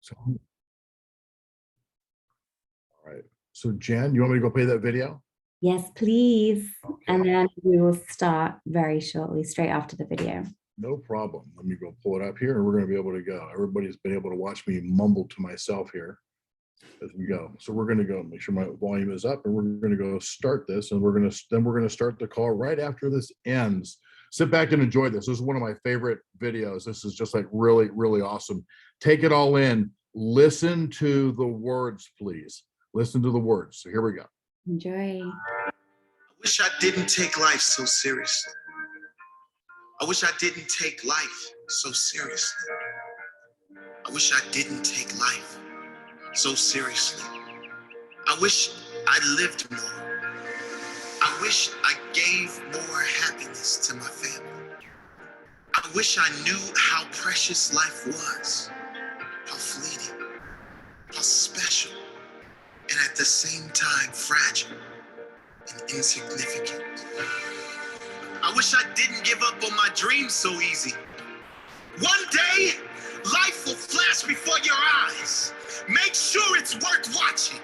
So, all right. So Jen, you want me to go play that video? Yes, please. Okay. And then we will start very shortly, straight after the video. No problem. Let me go pull it up here and we're going to be able to go. Everybody's been able to watch me mumble to myself here as we go. So we're going to go make sure my volume is up and we're going to go start this, and we're going to start the call right after this ends. Sit back and enjoy this. This is one of my favorite videos. This is just like really, really awesome. Take it all in. Listen to the words, please. Listen to the words. So here we go. Enjoy. I wish I didn't take life so seriously. I wish I didn't take life so seriously. I wish I didn't take life so seriously. I wish I lived more. I wish I gave more happiness to my family. I wish I knew how precious life was, how fleeting, how special, and at the same time fragile and insignificant. I wish I didn't give up on my dreams so easy. One day, life will flash before your eyes. Make sure it's worth watching.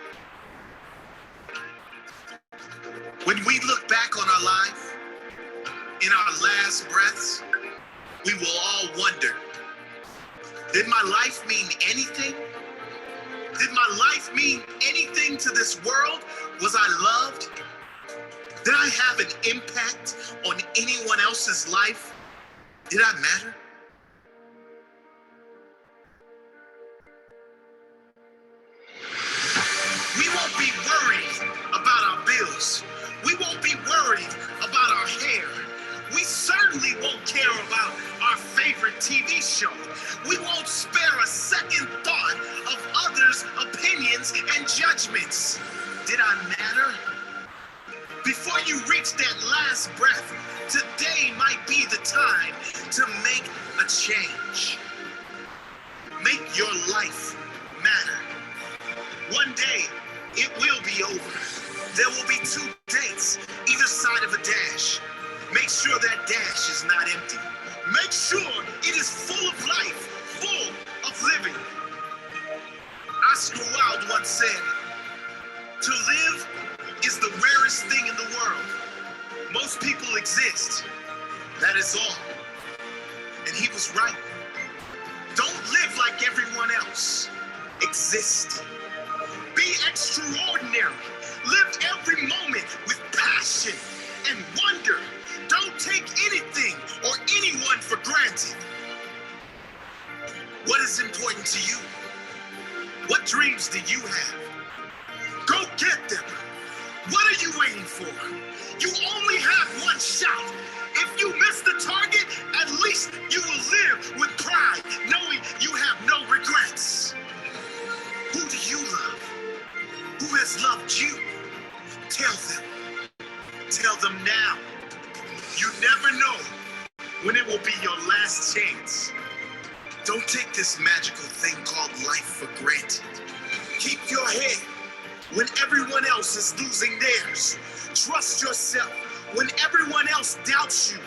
When we look back on our life, in our last breaths, we will all wonder, did my life mean anything? Did my life mean anything to this world? Was I loved? Did I have an impact on anyone else's life? Did I matter? We won't be worried about our bills. We won't be worried about our hair. We certainly won't care about our favorite TV show. We won't spare a second thought of others' opinions and judgments. Did I matter? Before you reach that last breath, today might be the time to make a change. Make your life matter. One day, it will be over. There will be 2 dates, either side of a dash. Make sure that dash is not empty. Make sure it is full of life, full of living. Oscar Wilde once said, "To live is the rarest thing in the world. Most people exist. That is all." And he was right. Don't live like everyone else. Exist. Be extraordinary. Live every moment with passion and wonder. Don't take anything or anyone for granted. What is important to you? What dreams do you have? Go get them. What are you waiting for? You only have one shot. If you miss the target, at least you will live with pride, knowing you have no regrets. Who do you love? Who has loved you? Tell them. Tell them now. You never know when it will be your last chance. Don't take this magical thing called life for granted. Keep your head when everyone else is losing theirs. Trust yourself when everyone else doubts you.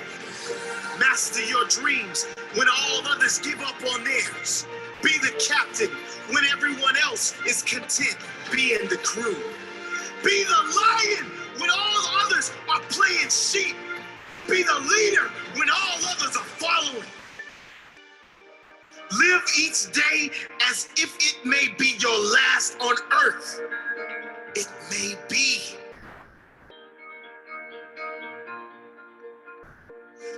Master your dreams when all others give up on theirs. Be the captain when everyone else is content being the crew. Be the lion when all others are playing sheep. Be the leader when all others are following. Live each day as if it may be your last on earth. It may be.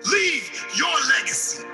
Leave your legacy.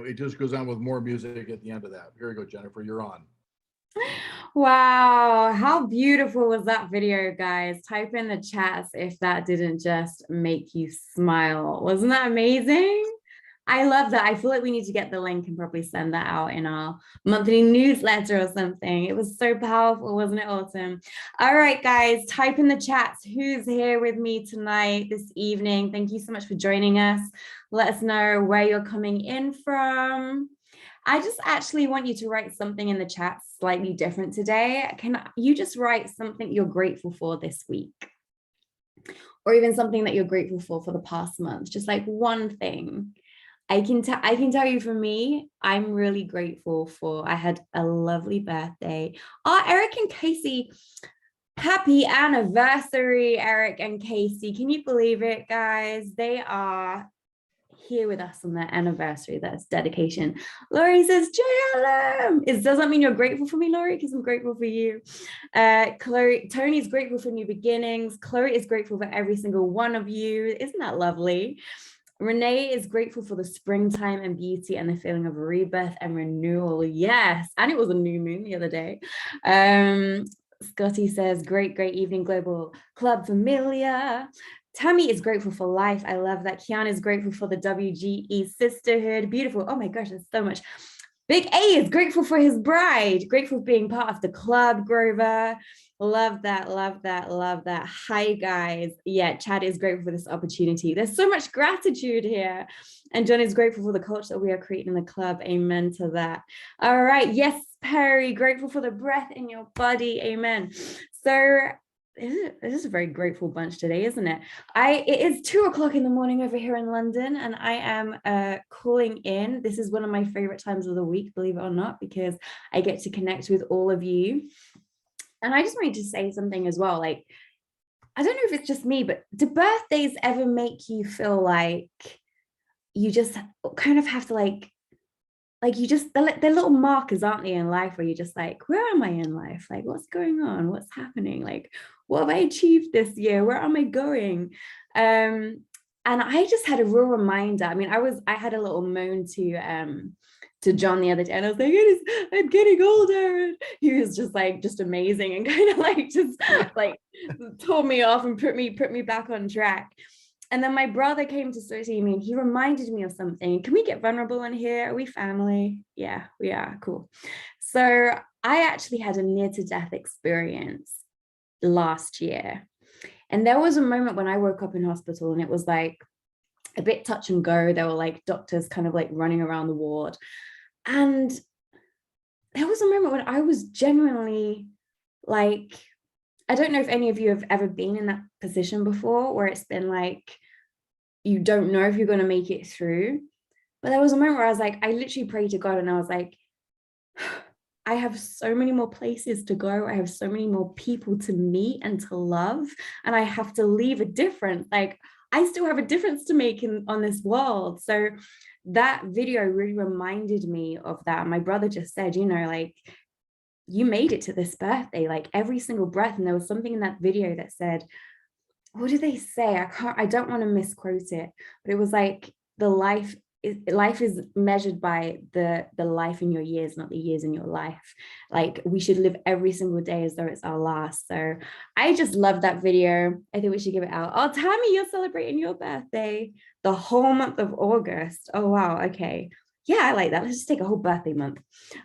it just goes on with more music at the end of that. Here we go, Jennifer, you're on. Wow, how beautiful was that video, guys? Type in the chats if that didn't just make you smile. Wasn't that amazing? I love that. I feel like we need to get the link and probably send that out in our monthly newsletter or something. It was so powerful, wasn't it awesome? All right, guys, type in the chats who's here with me tonight, this evening. Thank you so much for joining us. Let us know where you're coming in from. I just actually want you to write something in the chat slightly different today. Can you just write something you're grateful for this week? Or even something that you're grateful for the past month, just like one thing. I can tell you for me, I'm really grateful for, I had a lovely birthday. Oh, Eric and Casey, happy anniversary, Eric and Casey. Can you believe it, guys? They are here with us on their anniversary. That's dedication. Laurie says, JLM. It doesn't mean you're grateful for me, Laurie, because I'm grateful for you. Chloe, Tony's grateful for new beginnings. Chloe is grateful for every single one of you. Isn't that lovely? Renee is grateful for the springtime and beauty and the feeling of rebirth and renewal. Yes. And it was a new moon the other day. Scotty says, great evening, Global Club Familia. Tammy is grateful for life. I love that. Kiana is grateful for the WGE sisterhood. Beautiful. Oh my gosh, there's so much. Big A is grateful for his bride. Grateful for being part of the club, Grover. Love that, love that, love that. Hi, guys. Yeah, Chad is grateful for this opportunity. There's so much gratitude here. And John is grateful for the culture that we are creating in the club. Amen to that. All right. Yes, Perry, grateful for the breath in your body. Amen. So this is a very grateful bunch today, isn't it? It is 2:00 in the morning over here in London, and I am calling in. This is one of my favorite times of the week, believe it or not, because I get to connect with all of you. And I just wanted to say something as well. Like, I don't know if it's just me, but do birthdays ever make you feel like you just kind of have to like you just, they're little markers, aren't they, in life, where you're just like, where am I in life? Like, what's going on? What's happening? Like, what have I achieved this year? Where am I going? And I just had a real reminder. I mean, I had a little moan to John the other day, and I was like, I'm getting older. And he was just amazing, and kind of like just like told me off and put me back on track. And then my brother came to see me, and he reminded me of something. Can we get vulnerable in here? Are we family? Yeah, we are. Cool. So I actually had a near-to-death experience last year. And there was a moment when I woke up in hospital, and it was like a bit touch and go. There were like doctors kind of like running around the ward. And there was a moment when I was genuinely like, I don't know if any of you have ever been in that position before, where it's been like, you don't know if you're going to make it through. But there was a moment where I was like, I literally prayed to God, and I was like, I have so many more places to go. I have so many more people to meet and to love. And I have to leave a difference. Like, I still have a difference to make on this world. So that video really reminded me of that. My brother just said, like, you made it to this birthday, like every single breath. And there was something in that video that said, what did they say? I don't want to misquote it, but it was like life is measured by the life in your years, not the years in your life. Like, we should live every single day as though it's our last. So I just love that video. I think we should give it out. Oh, Tammy, you're celebrating your birthday the whole month of August. Oh, wow. Okay. Yeah, I like that. Let's just take a whole birthday month.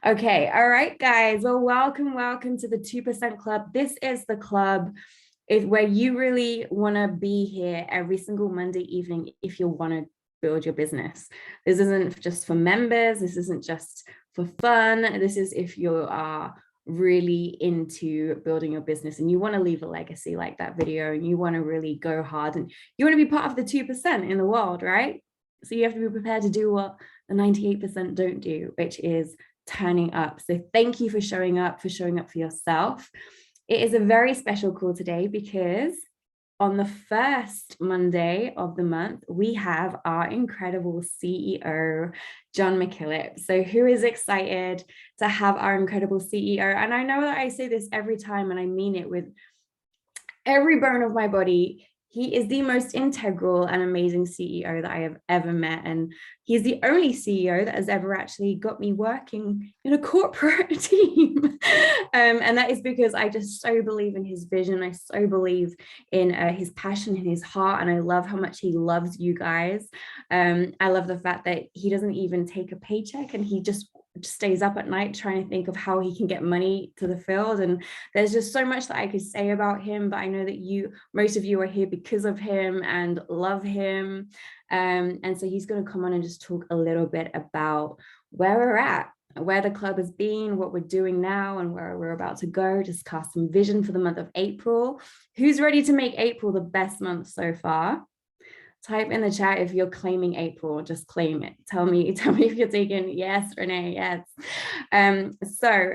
Okay. All right, guys. Well, welcome to the 2% Club. This is the club where you really want to be here every single Monday evening if you want to build your business. This isn't just for members. This isn't just for fun. This is if you are really into building your business and you want to leave a legacy like that video, and you want to really go hard, and you want to be part of the 2% in the world, right? So you have to be prepared to do what the 98% don't do, which is turning up. So thank you for showing up for yourself. It is a very special call today because on the first Monday of the month, we have our incredible CEO, John McKillip. So who is excited to have our incredible CEO? And I know that I say this every time, and I mean it with every bone of my body. he is the most integral and amazing CEO that I have ever met. And he's the only CEO that has ever actually got me working in a corporate team. And that is because I just so believe in his vision. I so believe in his passion and his heart. And I love how much he loves you guys. I love the fact that he doesn't even take a paycheck, and he just stays up at night trying to think of how he can get money to the field. And there's just so much that I could say about him, but I know that most of you are here because of him and love him. And so he's going to come on and just talk a little bit about where we're at, where the club has been, what we're doing now, and where we're about to go. Just cast some vision for the month of April. Who's ready to make April the best month so far? Type in the chat if you're claiming April. Just claim it. Tell me if you're taking yes, Renee, yes. So,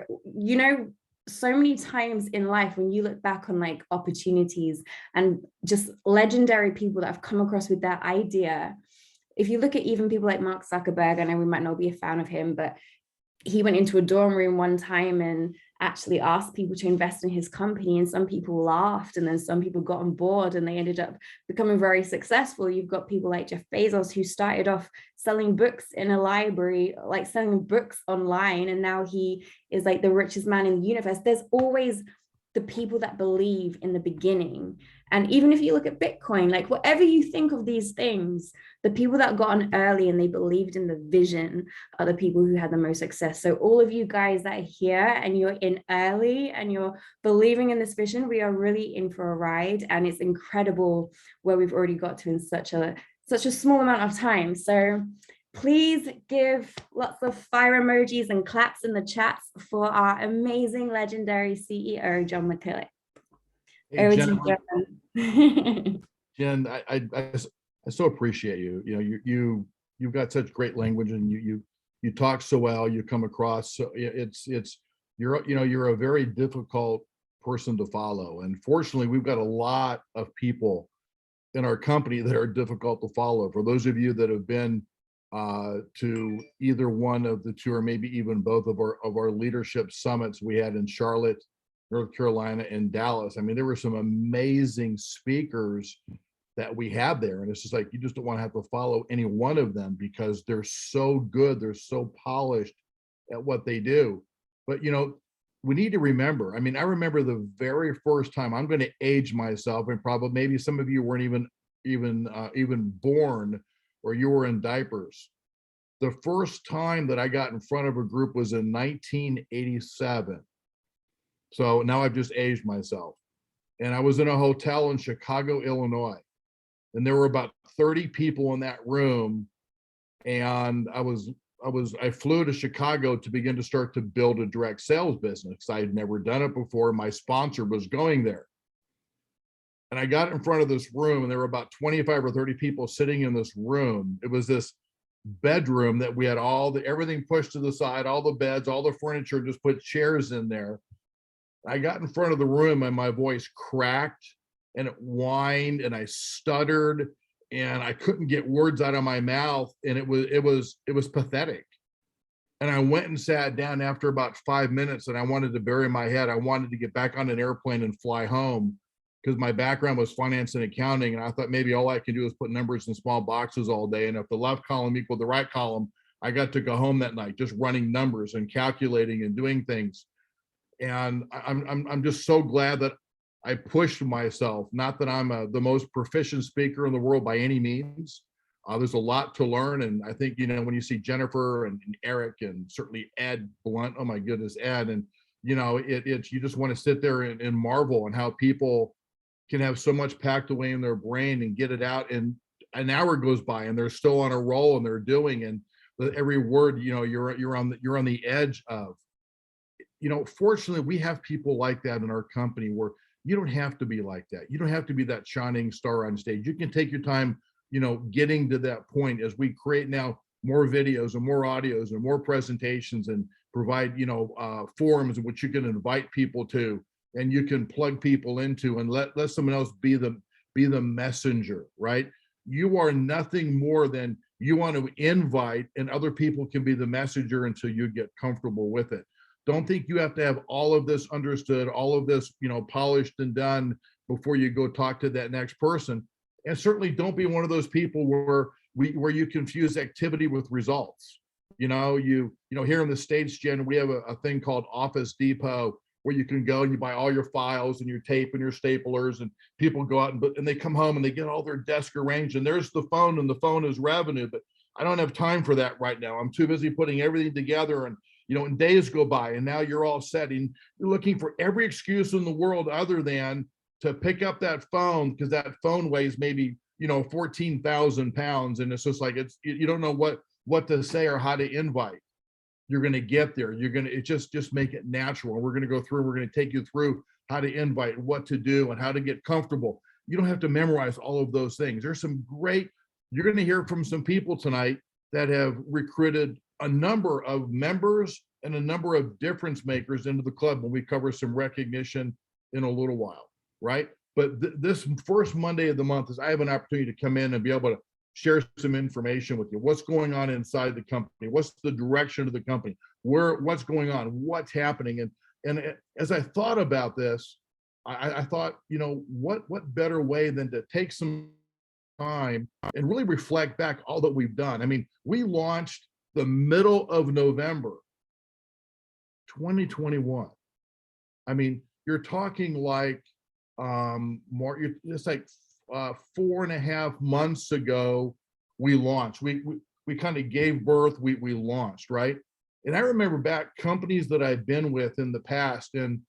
so many times in life when you look back on like opportunities and just legendary people that have come across with that idea, if you look at even people like Mark Zuckerberg, I know we might not be a fan of him, but he went into a dorm room one time and actually asked people to invest in his company, and some people laughed, and then some people got on board and they ended up becoming very successful. You've got people like Jeff Bezos, who started off selling books in a library, like selling books online, and now he is like the richest man in the universe. There's always the people that believe in the beginning. And even if you look at Bitcoin, like whatever you think of these things, the people that got on early and they believed in the vision are the people who had the most success. So all of you guys that are here and you're in early and you're believing in this vision, we are really in for a ride. And it's incredible where we've already got to in such a small amount of time. So please give lots of fire emojis and claps in the chats for our amazing, legendary CEO, John McCullough. Hey, Jen, Jen, I so appreciate you. You've got such great language, and you talk so well. You come across so you're a very difficult person to follow. And fortunately, we've got a lot of people in our company that are difficult to follow. For those of you that have been to either one of the two, or maybe even both of our leadership summits we had in Charlotte, North Carolina, and Dallas. I mean, there were some amazing speakers that we had there. And it's just like, you just don't want to have to follow any one of them because they're so good. They're so polished at what they do. But, we need to remember, I mean, I remember the very first time, I'm going to age myself, and probably maybe some of you weren't even born, or you were in diapers. The first time that I got in front of a group was in 1987. So now I've just aged myself. And I was in a hotel in Chicago, Illinois. And there were about 30 people in that room. And I flew to Chicago to begin to start to build a direct sales business. I had never done it before. My sponsor was going there. And I got in front of this room, and there were about 25 or 30 people sitting in this room. It was this bedroom that we had everything pushed to the side, all the beds, all the furniture, just put chairs in there. I got in front of the room and my voice cracked and it whined and I stuttered and I couldn't get words out of my mouth, and it was pathetic. And I went and sat down after about 5 minutes, and I wanted to bury my head. I wanted to get back on an airplane and fly home, because my background was finance and accounting, and I thought maybe all I can do is put numbers in small boxes all day, and if the left column equaled the right column, I got to go home that night just running numbers and calculating and doing things. And I'm just so glad that I pushed myself. Not that I'm the most proficient speaker in the world by any means. There's a lot to learn, and I think when you see Jennifer and Eric and certainly Ed Blunt, oh my goodness, Ed, and it's you just want to sit there and marvel on how people can have so much packed away in their brain and get it out, and an hour goes by and they're still on a roll and they're doing, and every word you're on the edge of. Fortunately, we have people like that in our company, where you don't have to be like that. You don't have to be that shining star on stage. You can take your time, getting to that point, as we create now more videos and more audios and more presentations, and provide, forums in which you can invite people to, and you can plug people into, and let someone else be the messenger, right? You are nothing more than you want to invite, and other people can be the messenger until you get comfortable with it. Don't think you have to have all of this understood, all of this, polished and done before you go talk to that next person. And certainly don't be one of those people where you confuse activity with results. You know, here in the States, Jen, we have a thing called Office Depot, where you can go and you buy all your files and your tape and your staplers, and people go out and they come home and they get all their desk arranged, and there's the phone, and the phone is revenue. But I don't have time for that right now. I'm too busy putting everything together, and and days go by, and now you're all set, and you're looking for every excuse in the world other than to pick up that phone, because that phone weighs maybe 14,000 pounds, and it's just like you don't know what to say or how to invite. You're going to get there. You're going to just make it natural. And we're going to go through. We're going to take you through how to invite, what to do, and how to get comfortable. You don't have to memorize all of those things. There's some great. You're going to hear from some people tonight that have recruited a number of members and a number of difference makers into the club when we cover some recognition in a little while, right? But this first Monday of the month is I have an opportunity to come in and be able to share some information with you. What's going on inside the company? What's the direction of the company? What's going on? What's happening? And as I thought about this, I thought, what better way than to take some time and really reflect back all that we've done. I mean, we launched the middle of November 2021. I mean, you're talking like more, it's like 4.5 months ago we launched. We kind of gave birth, we launched, right? And I remember back companies that I've been with in the past, and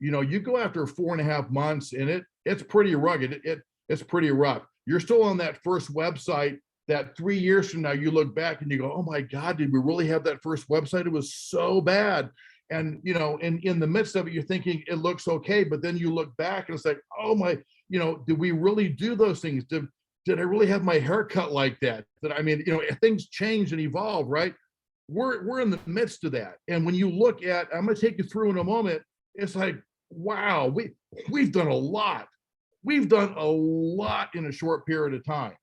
you go after 4.5 months and it's pretty rugged. It's pretty rough. You're still on that first website that 3 years from now you look back and you go, oh my God, did we really have that first website? It was so bad. And in the midst of it, you're thinking it looks okay, but then you look back and it's like, oh my, did we really do those things? Did I really have my hair cut like that? Things change and evolve, right? We're in the midst of that. And when you look at, I'm going to take you through in a moment, it's like, wow, we've done a lot. We've done a lot in a short period of time.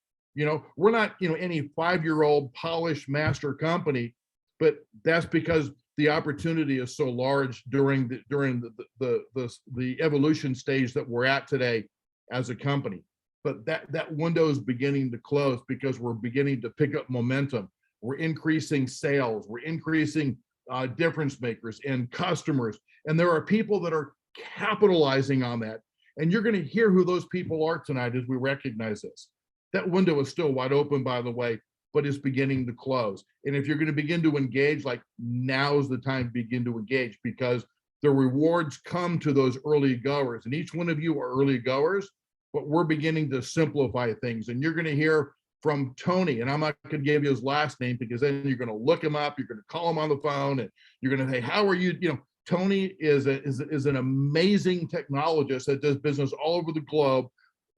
We're not, any 5-year-old polished master company, but that's because the opportunity is so large during the evolution stage that we're at today as a company. But that window is beginning to close because we're beginning to pick up momentum. We're increasing sales. We're increasing difference makers and customers. And there are people that are capitalizing on that. And you're going to hear who those people are tonight as we recognize this. That window is still wide open, by the way, but it's beginning to close. And if you're going to begin to engage, like now's the time to begin to engage, because the rewards come to those early goers. And each one of you are early goers, but we're beginning to simplify things. And you're going to hear from Tony, and I'm not going to give you his last name because then you're going to look him up, you're going to call him on the phone, and you're going to say, how are you? Tony is an amazing technologist that does business all over the globe,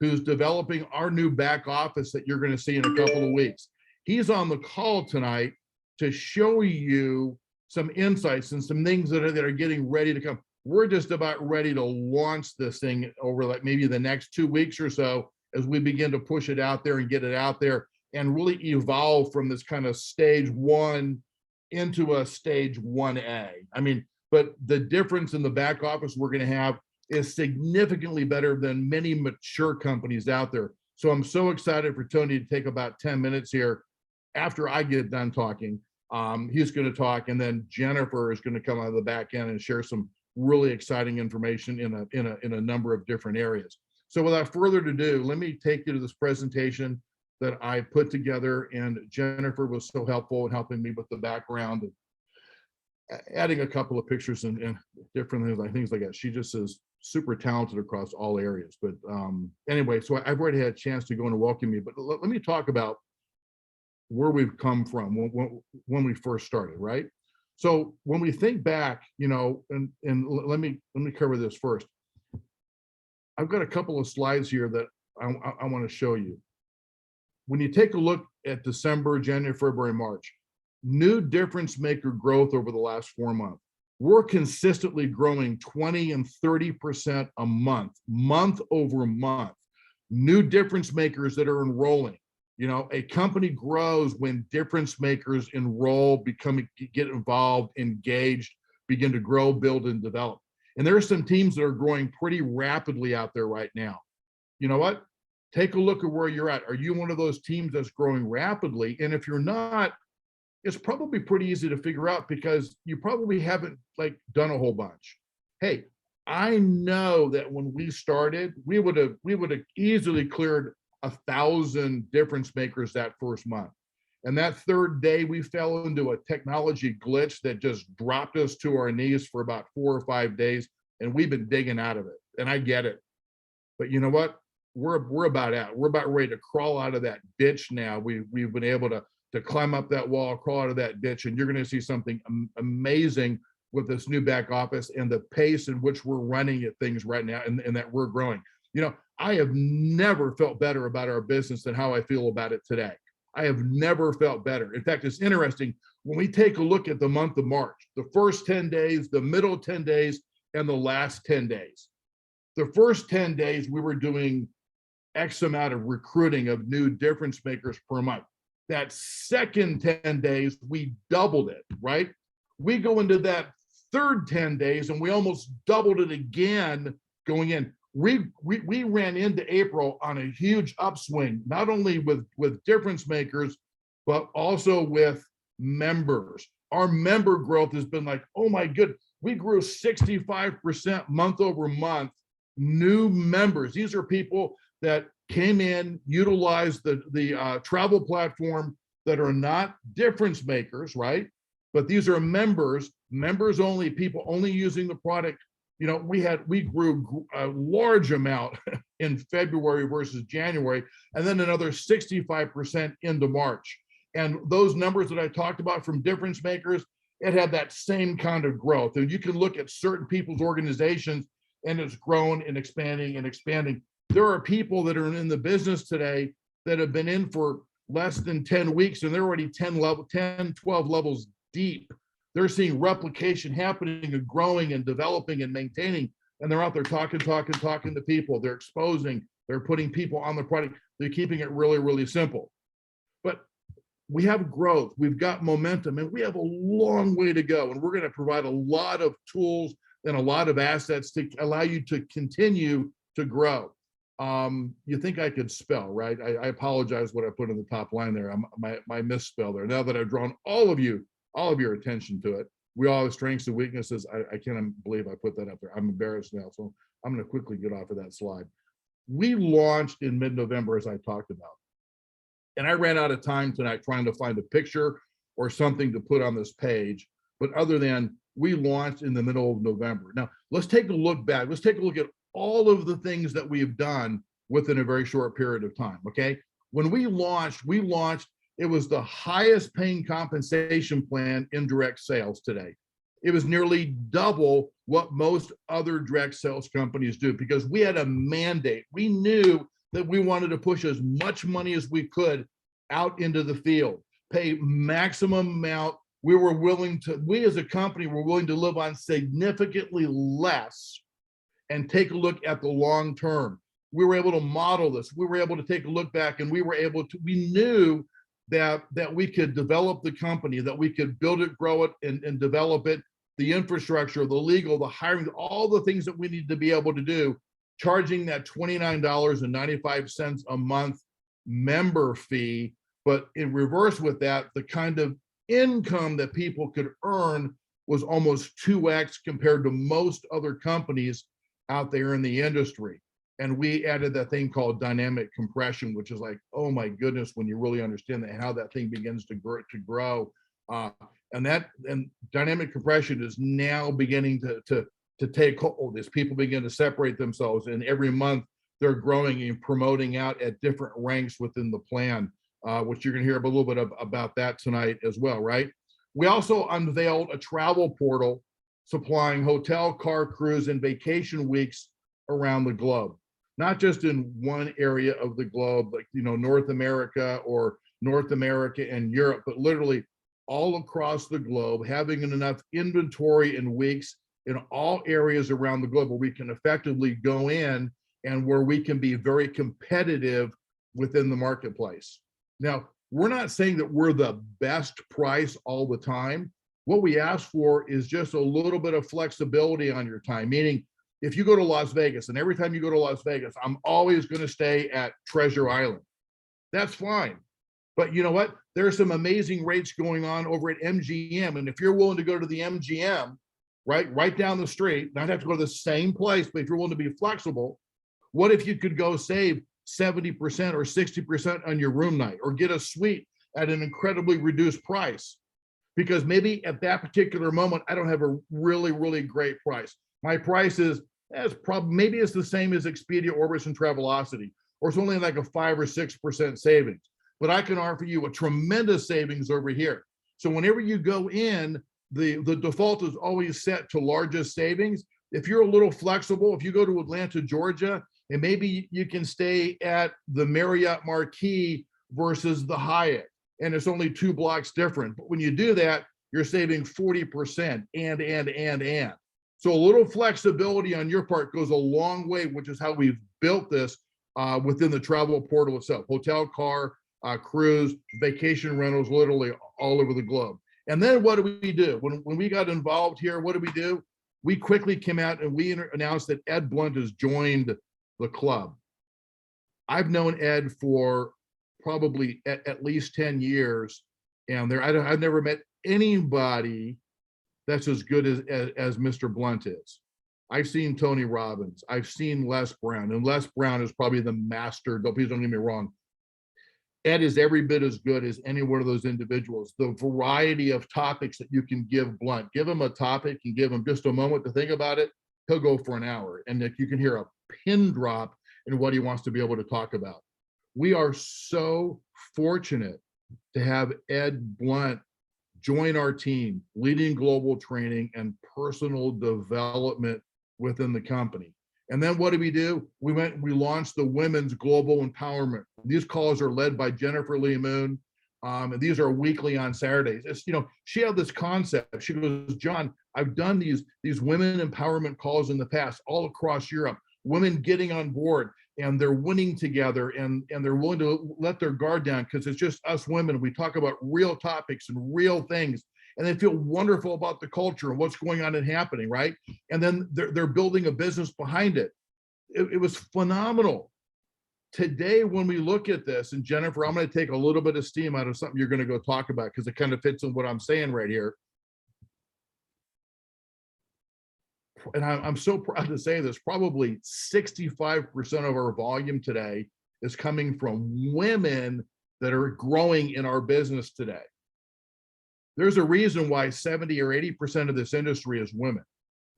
who's developing our new back office that you're going to see in a couple of weeks. He's on the call tonight to show you some insights and some things that are getting ready to come. We're just about ready to launch this thing over like maybe the next 2 weeks or so as we begin to push it out there and get it out there and really evolve from this kind of stage 1 into a stage 1A. But the difference in the back office we're going to have is significantly better than many mature companies out there. So I'm so excited for Tony to take about 10 minutes here after I get done talking. He's going to talk, and then Jennifer is going to come out of the back end and share some really exciting information in a number of different areas. So without further ado, let me take you to this presentation that I put together, and Jennifer was so helpful in helping me with the background and adding a couple of pictures and different things like that. She just is super talented across all areas. But anyway, so I've already had a chance to go and welcome you, but let me talk about where we've come from when we first started, right? So when we think back, and let me cover this first. I've got a couple of slides here that I want to show you. When you take a look at December, January, February, March, new difference maker growth over the last 4 months. We're consistently growing 20 and 30% a month over month. New difference makers that are enrolling. A company grows when difference makers enroll, get involved, engaged, begin to grow, build, and develop. And there are some teams that are growing pretty rapidly out there right now. You know what? Take a look at where you're at. Are you one of those teams that's growing rapidly? And if you're not, it's probably pretty easy to figure out because you probably haven't like done a whole bunch. Hey, I know that when we started, we would have easily cleared 1,000 difference makers that first month. And that third day, we fell into a technology glitch that just dropped us to our knees for about 4 or 5 days. And we've been digging out of it. And I get it. But you know what? We're about out. We're about ready to crawl out of that ditch now. We've been able to climb up that wall, crawl out of that ditch, and you're going to see something amazing with this new back office and the pace in which we're running at things right now, and that we're growing. You know, I have never felt better about our business than how I feel about it today. I have never felt better. In fact, it's interesting when we take a look at the month of March, the first 10 days, the middle 10 days, and the last 10 days. The first 10 days, we were doing X amount of recruiting of new difference makers per month. That second 10 days, we doubled it, right? We go into that third 10 days and we almost doubled it again going in. We ran into April on a huge upswing, not only with difference makers, but also with members. Our member growth has been like, oh my goodness, we grew 65% month over month, new members. These are people that came in, utilized the travel platform that are not difference makers, right? But these are members only, people only using the product. You know, we grew a large amount in February versus January, and then another 65% into March. And those numbers that I talked about from difference makers, it had that same kind of growth. And you can look at certain people's organizations and it's grown and expanding and expanding. There are people that are in the business today that have been in for less than 10 weeks and they're already 10, 12 levels deep. They're seeing replication happening and growing and developing and maintaining. And they're out there talking to people. They're exposing, they're putting people on the product. They're keeping it really, really simple. But we have growth, we've got momentum, and we have a long way to go. And we're going to provide a lot of tools and a lot of assets to allow you to continue to grow. You think I could spell, right? I apologize what I put in the top line there. My misspell there. Now that I've drawn all of your attention to it, we all have strengths and weaknesses. I can't believe I put that up there. I'm embarrassed now, so I'm going to quickly get off of that slide. We launched in mid-November, as I talked about. And I ran out of time tonight trying to find a picture or something to put on this page. But other than we launched in the middle of November. Now, let's take a look back. Let's take a look at all of the things that we've done within a very short period of time, okay? When we launched, it was the highest paying compensation plan in direct sales today. It was nearly double what most other direct sales companies do because we had a mandate. We knew that we wanted to push as much money as we could out into the field, pay maximum amount. We as a company were willing to live on significantly less and take a look at the long term. We were able to model this. We were able to take a look back and we knew that we could develop the company, that we could build it, grow it, and develop it, the infrastructure, the legal, the hiring, all the things that we need to be able to do, charging that $29.95 a month member fee. But in reverse with that, the kind of income that people could earn was almost 2x compared to most other companies out there in the industry. And we added that thing called dynamic compression, which is like, oh my goodness, when you really understand that, how that thing begins to grow. And dynamic compression is now beginning to take hold as people begin to separate themselves. And every month they're growing and promoting out at different ranks within the plan, which you're going to hear a little bit about that tonight as well, right? We also unveiled a travel portal supplying hotel, car cruise, and vacation weeks around the globe. Not just in one area of the globe, like, North America or North America and Europe, but literally all across the globe, having enough inventory and weeks in all areas around the globe where we can effectively go in and where we can be very competitive within the marketplace. Now, we're not saying that we're the best price all the time, what we ask for is just a little bit of flexibility on your time, meaning if you go to Las Vegas, and every time you go to Las Vegas, I'm always going to stay at Treasure Island. That's fine. But you know what? There's some amazing rates going on over at MGM. And if you're willing to go to the MGM, right down the street, not have to go to the same place, but if you're willing to be flexible, what if you could go save 70% or 60% on your room night, or get a suite at an incredibly reduced price? Because maybe at that particular moment, I don't have a really, really great price. My price is maybe it's the same as Expedia, Orbis, and Travelocity, or it's only like a 5 or 6% savings. But I can offer you a tremendous savings over here. So whenever you go in, the default is always set to largest savings. If you're a little flexible, if you go to Atlanta, Georgia, and maybe you can stay at the Marriott Marquis versus the Hyatt, and it's only 2 blocks different. But when you do that, you're saving 40% and. So a little flexibility on your part goes a long way, which is how we've built this within the travel portal itself. Hotel, car, cruise, vacation rentals, literally all over the globe. And then what do we do? When we got involved here, what do we do? We quickly came out and we announced that Ed Blunt has joined the club. I've known Ed for probably at least 10 years, and I've never met anybody that's as good as Mr. Blunt is. I've seen Tony Robbins, I've seen Les Brown, and Les Brown is probably the master. Please don't get me wrong. Ed is every bit as good as any one of those individuals. The variety of topics that you can give Blunt, give him a topic and give him just a moment to think about it, he'll go for an hour. And if you can hear a pin drop in what he wants to be able to talk about. We are so fortunate to have Ed Blunt join our team, leading global training and personal development within the company. And then what did we do? We launched the Women's Global Empowerment. These calls are led by Jennifer Lee Moon. And these are weekly on Saturdays. It's, she had this concept. She goes, John, I've done these women empowerment calls in the past, all across Europe, women getting on board and they're winning together and they're willing to let their guard down because it's just us women. We talk about real topics and real things. And they feel wonderful about the culture and what's going on and happening, right? And then they're building a business behind it. It was phenomenal. Today, when we look at this, and Jennifer, I'm going to take a little bit of steam out of something you're going to go talk about because it kind of fits in what I'm saying right here. And I'm so proud to say this, probably 65% of our volume today is coming from women that are growing in our business today. There's a reason why 70 or 80% of this industry is women.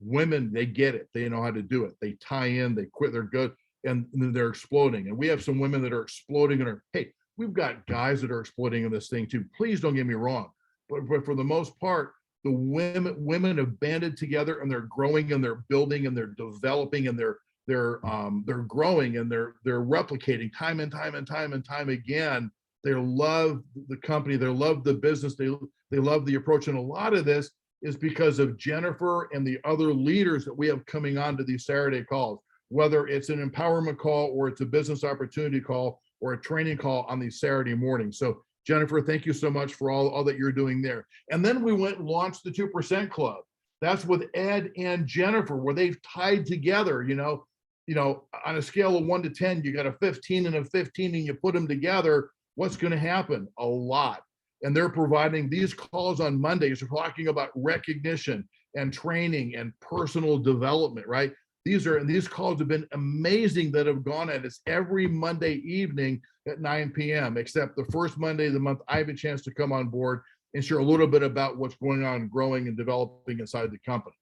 Women, they get it. They know how to do it. They tie in, they quit, they're good, and they're exploding. And we have some women that are exploding hey, we've got guys that are exploding in this thing too. Please don't get me wrong. But for the most part, the women have banded together and they're growing and they're building and they're developing and they're growing and they're replicating time and time again. They love the company, they love the business, they love the approach. And a lot of this is because of Jennifer and the other leaders that we have coming on to these Saturday calls, whether it's an empowerment call or it's a business opportunity call or a training call on these Saturday mornings. So Jennifer, thank you so much for all that you're doing there. And then we went and launched the 2% Club. That's with Ed and Jennifer, where they've tied together, on a scale of 1 to 10, you got a 15 and a 15 and you put them together, what's going to happen? A lot. And they're providing these calls on Mondays. We're talking about recognition and training and personal development, right? These calls have been amazing that have gone at us every Monday evening at 9 p.m., except the first Monday of the month, I have a chance to come on board and share a little bit about what's going on, growing and developing inside the company.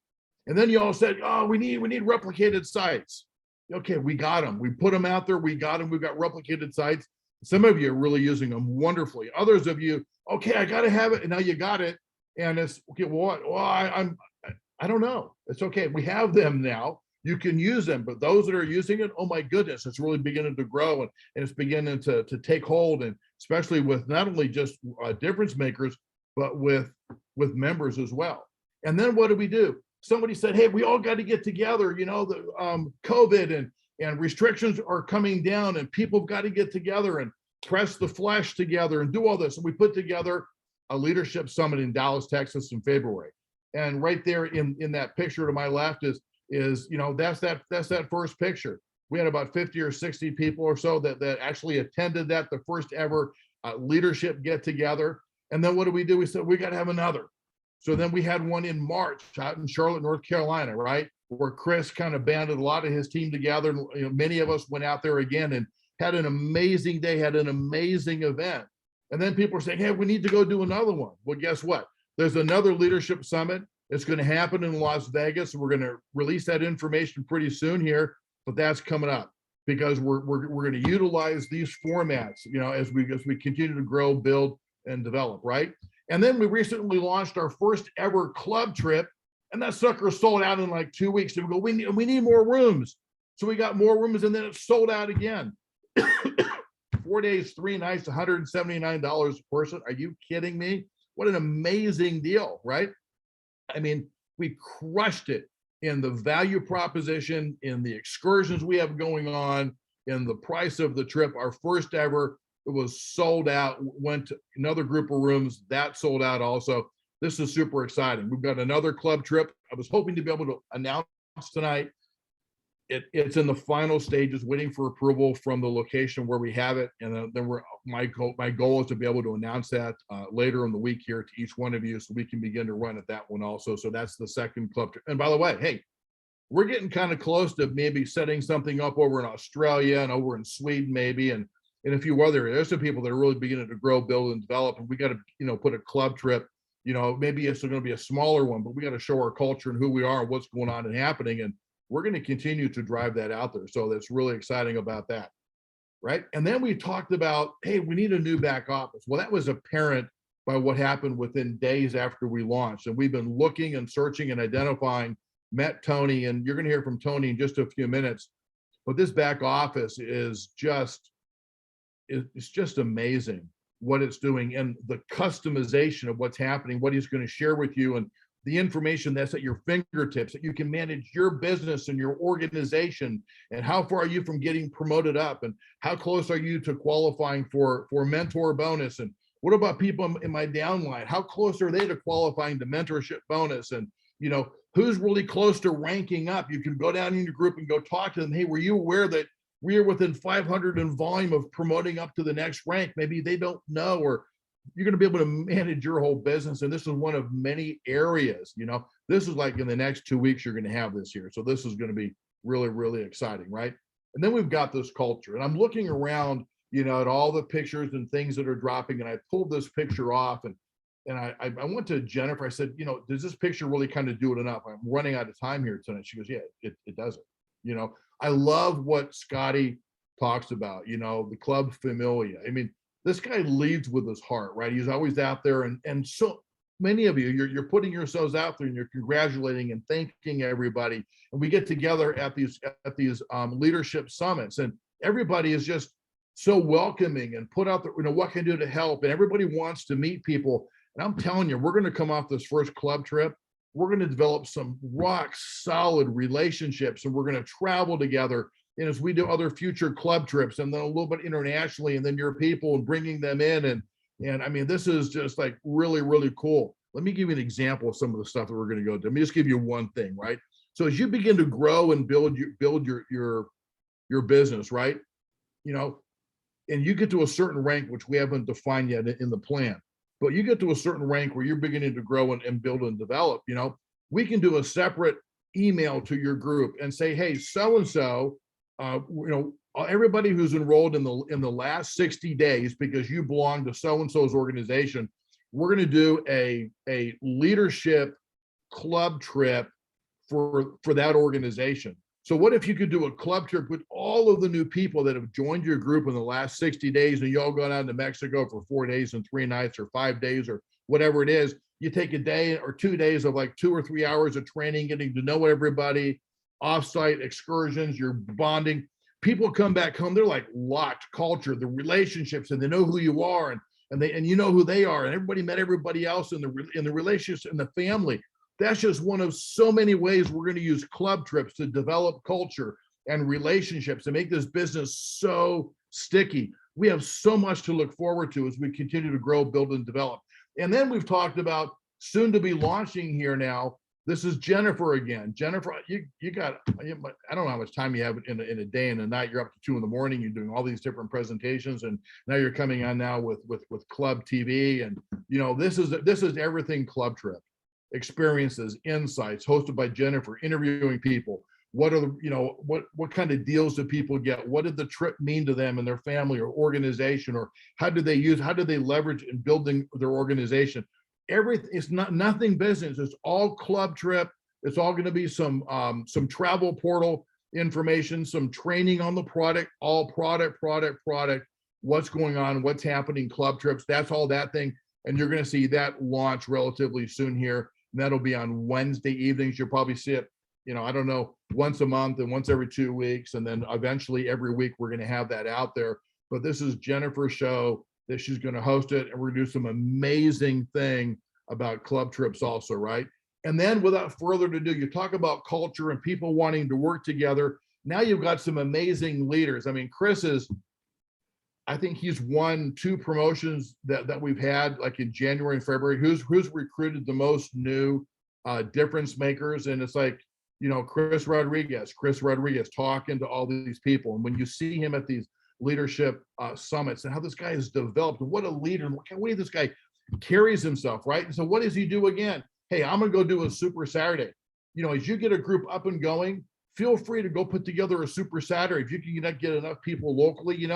And then you all said, oh, we need replicated sites. Okay, we got them. We put them out there. We got them. We've got replicated sites. Some of you are really using them wonderfully. Others of you, okay, I got to have it. And now you got it. And it's, okay, what? Well, I don't know. It's okay. We have them now. You can use them, but those that are using it, oh my goodness, it's really beginning to grow and it's beginning to take hold, and especially with not only just difference makers, but with members as well. And then what do we do? Somebody said, hey, we all got to get together, the COVID and restrictions are coming down and people have got to get together and press the flesh together and do all this. And we put together a leadership summit in Dallas, Texas in February. And right there in that picture to my left is that's that first picture. We had about 50 or 60 people or so that actually attended that, the first ever leadership get together. And then what did we do? We said, we got to have another. So then we had one in March out in Charlotte, North Carolina, right? Where Chris kind of banded a lot of his team together. And many of us went out there again and had an amazing day, had an amazing event. And then people are saying, hey, we need to go do another one. Well, guess what? There's another leadership summit. It's going to happen in Las Vegas. We're going to release that information pretty soon here, but that's coming up because we're going to utilize these formats, as we continue to grow, build, and develop, right? And then we recently launched our first ever club trip, and that sucker sold out in like 2 weeks. And we go, we need more rooms. So we got more rooms, and then it sold out again. 4 days, 3 nights, $179 a person. Are you kidding me? What an amazing deal, right? I mean, we crushed it in the value proposition, in the excursions we have going on, in the price of the trip. Our first ever, it was sold out, went to another group of rooms, that sold out also. This is super exciting. We've got another club trip. I was hoping to be able to announce tonight. It's in the final stages, waiting for approval from the location where we have it. And then my goal is to be able to announce that later in the week here to each one of you, so we can begin to run at that one also. So that's the second club trip. And by the way, hey, we're getting kind of close to maybe setting something up over in Australia and over in Sweden maybe, and a few other areas. There's some people that are really beginning to grow, build, and develop. And we got to, put a club trip, maybe it's going to be a smaller one, but we got to show our culture and who we are and what's going on and happening. And we're going to continue to drive that out there. So that's really exciting about that, right? And then we talked about, hey, we need a new back office. Well, that was apparent by what happened within days after we launched. And we've been looking and searching and identifying, met Tony, and you're going to hear from Tony in just a few minutes. But this back office is it's just amazing what it's doing, and the customization of what's happening, what he's going to share with you, and the information that's at your fingertips, that you can manage your business and your organization, and how far are you from getting promoted up, and how close are you to qualifying for mentor bonus, and what about people in my downline, how close are they to qualifying to mentorship bonus, and who's really close to ranking up. You can go down in your group and go talk to them. Hey, were you aware that we are within 500 in volume of promoting up to the next rank? Maybe they don't know, or you're going to be able to manage your whole business. And this is one of many areas, this is like in the next 2 weeks, you're going to have this here. So this is going to be really, really exciting, right? And then we've got this culture, and I'm looking around, at all the pictures and things that are dropping. And I pulled this picture off, and I went to Jennifer. I said, does this picture really kind of do it enough? I'm running out of time here tonight. She goes, yeah, it doesn't. I love what Scotty talks about, the club familia. I mean, this guy leads with his heart, right? He's always out there, and so many of you, you're putting yourselves out there, and you're congratulating and thanking everybody. And we get together at these leadership summits, and everybody is just so welcoming and put out there, what can I do to help? And everybody wants to meet people. And I'm telling you, we're going to come off this first club trip. We're going to develop some rock solid relationships, and we're going to travel together. And as we do other future club trips, and then a little bit internationally, and then your people, and bringing them in. And I mean, this is just like really, really cool. Let me give you an example of some of the stuff that we're going to go do. Let me just give you one thing, right? So as you begin to grow and build your business, right? And you get to a certain rank, which we haven't defined yet in the plan, but you get to a certain rank where you're beginning to grow and build and develop, we can do a separate email to your group and say, hey, so-and-so, everybody who's enrolled in the last 60 days, because you belong to so-and-so's organization, we're going to do a leadership club trip for that organization. So what if you could do a club trip with all of the new people that have joined your group in the last 60 days, and you all go down to Mexico for 4 days and 3 nights, or 5 days, or whatever it is. You take a day or 2 days of like 2 or 3 hours of training, getting to know everybody, offsite excursions, you're bonding. People come back home, they're like locked culture, the relationships, and they know who you are, and you know who they are, and everybody met everybody else in the relationships and the family. That's just one of so many ways we're going to use club trips to develop culture and relationships and make this business so sticky. We have so much to look forward to as we continue to grow, build, and develop. And then we've talked about soon to be launching here now. This is Jennifer again. Jennifer, you got, I don't know how much time you have in a day and a night. You're up to 2 in the morning. You're doing all these different presentations, and now you're coming on now with Club TV, and this is everything Club Trip experiences, insights, hosted by Jennifer, interviewing people. What are the, what kind of deals do people get? What did the trip mean to them and their family or organization, or how do they leverage in building their organization? Everything, it's nothing business. It's all Club Trip. It's all going to be some travel portal information, some training on the product, all product. What's going on? What's happening? Club Trips. That's all that thing. And you're going to see that launch relatively soon here. And that'll be on Wednesday evenings. You'll probably see it, I don't know, once a month and once every 2 weeks. And then eventually every week we're going to have that out there. But this is Jennifer's show that she's going to host it. And we're going to do some amazing thing about Club Trips also, right? And then without further ado, you talk about culture and people wanting to work together. Now you've got some amazing leaders. I mean, Chris I think he's won 2 promotions that we've had, like in January and February. Who's recruited the most new difference makers? And it's like, Chris Rodriguez talking to all these people. And when you see him at these leadership summits and how this guy has developed, and what a leader, and what way this guy carries himself, right? And so what does he do again? Hey, I'm gonna go do a Super Saturday. As you get a group up and going, feel free to go put together a Super Saturday. If you can get enough people locally,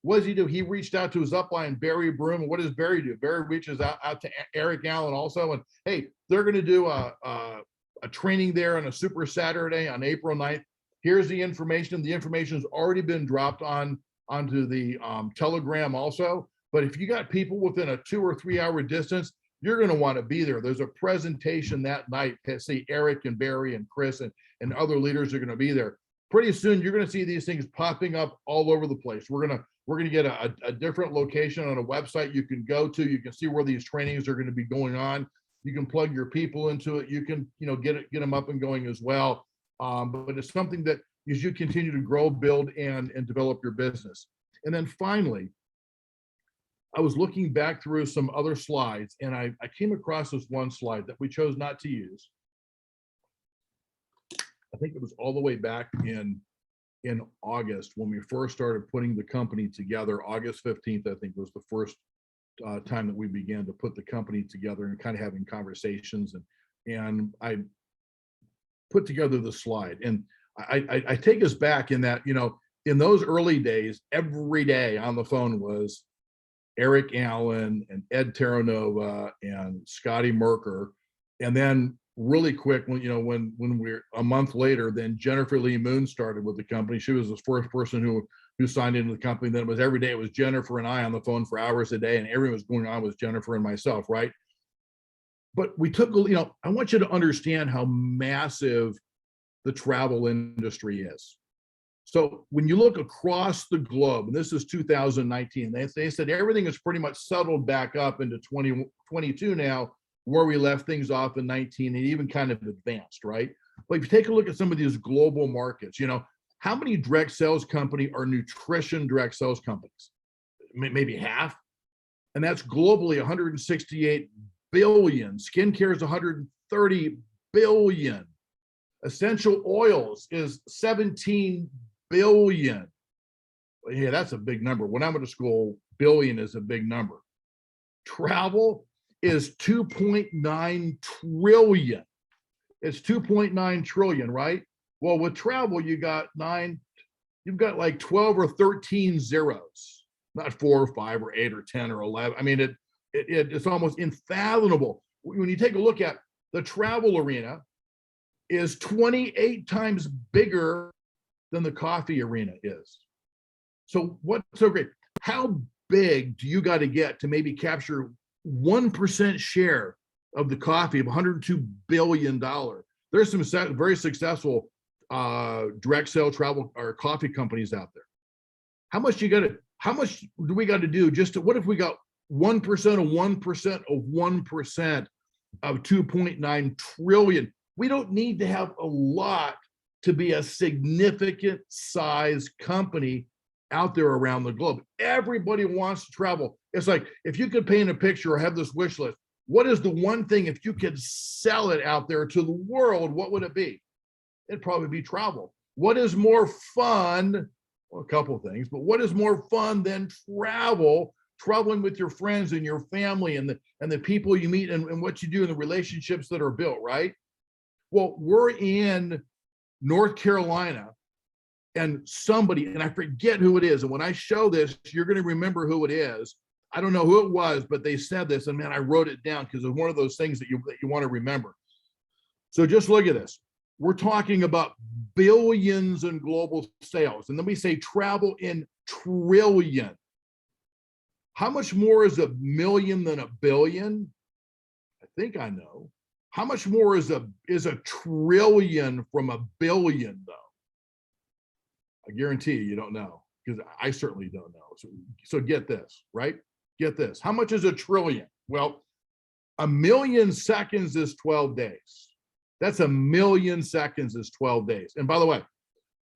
what does he do? He reached out to his upline, Barry Broom. And what does Barry do? Barry reaches out to Eric Allen also. And hey, they're gonna do a training there on a Super Saturday on April 9th. Here's the information. The information has already been dropped onto the Telegram also. But if you got people within a 2 or 3 hour distance, you're going to want to be there. There's a presentation that night. See, Eric and Barry and Chris and other leaders are going to be there. Pretty soon, you're going to see these things popping up all over the place. We're going to get a different location on a website you can go to. You can see where these trainings are going to be going on. You can plug your people into it. You can, get them up and going as well. But it's something that as you continue to grow, build, and develop your business. And then finally, I was looking back through some other slides, and I came across this one slide that we chose not to use. I think it was all the way back in August when we first started putting the company together. August 15th, I think, was the first time that we began to put the company together and kind of having conversations. And I put together the slide, and I take us back in that, in those early days, every day on the phone was Eric Allen and Ed Terranova and Scotty Merker. And then really quick, when we're a month later, then Jennifer Lee Moon started with the company. She was the first person who signed into the company. Then it was every day, it was Jennifer and I on the phone for hours a day, and everything was going on with Jennifer and myself, right? But we took, I want you to understand how massive the travel industry is. So when you look across the globe, and this is 2019, they said everything is pretty much settled back up into 2022 now, where we left things off in 19 and even kind of advanced, right? But if you take a look at some of these global markets, how many direct sales company are nutrition direct sales companies? Maybe half. And that's globally 168 billion. Skincare is 130 billion. Essential oils is 17 billion. Yeah, that's a big number. When I went to school, billion is a big number. Travel is 2.9 trillion. It's 2.9 trillion, right? Well, with travel, you've got like 12 or 13 zeros, not 4 or 5 or 8 or 10 or 11. I mean, it's almost unfathomable. When you take a look at the travel arena, is 28 times bigger than the coffee arena is. So what's so great? How big do you got to get to maybe capture 1% share of the coffee of $102 billion? There's some very successful direct sale travel or coffee companies out there. How much do we got to do just to, what if we got 1% of 1% of 1% of 2.9 trillion? We don't need to have a lot to be a significant size company out there around the globe. Everybody wants to travel. It's like, if you could paint a picture or have this wish list, What is the one thing, if you could sell it out there to the world, what would it be? It'd probably be travel. What is more fun? Well, a couple of things, but what is more fun than travel? Traveling with your friends and your family and the people you meet and what you do and the relationships that are built, right? Well, we're in North Carolina and somebody, and I forget who it is. And when I show this, you're going to remember who it is. I don't know who it was, but they said this, and man, I wrote it down because it's one of those things that you want to remember. So just look at this. We're talking about billions in global sales. And then we say travel in trillion. How much more is a million than a billion? I think I know. How much more is a trillion from a billion, though? I guarantee you don't know, because I certainly don't know. So get this, right? Get this. How much is a trillion? Well, a million seconds is 12 days. That's a million seconds is 12 days. And by the way,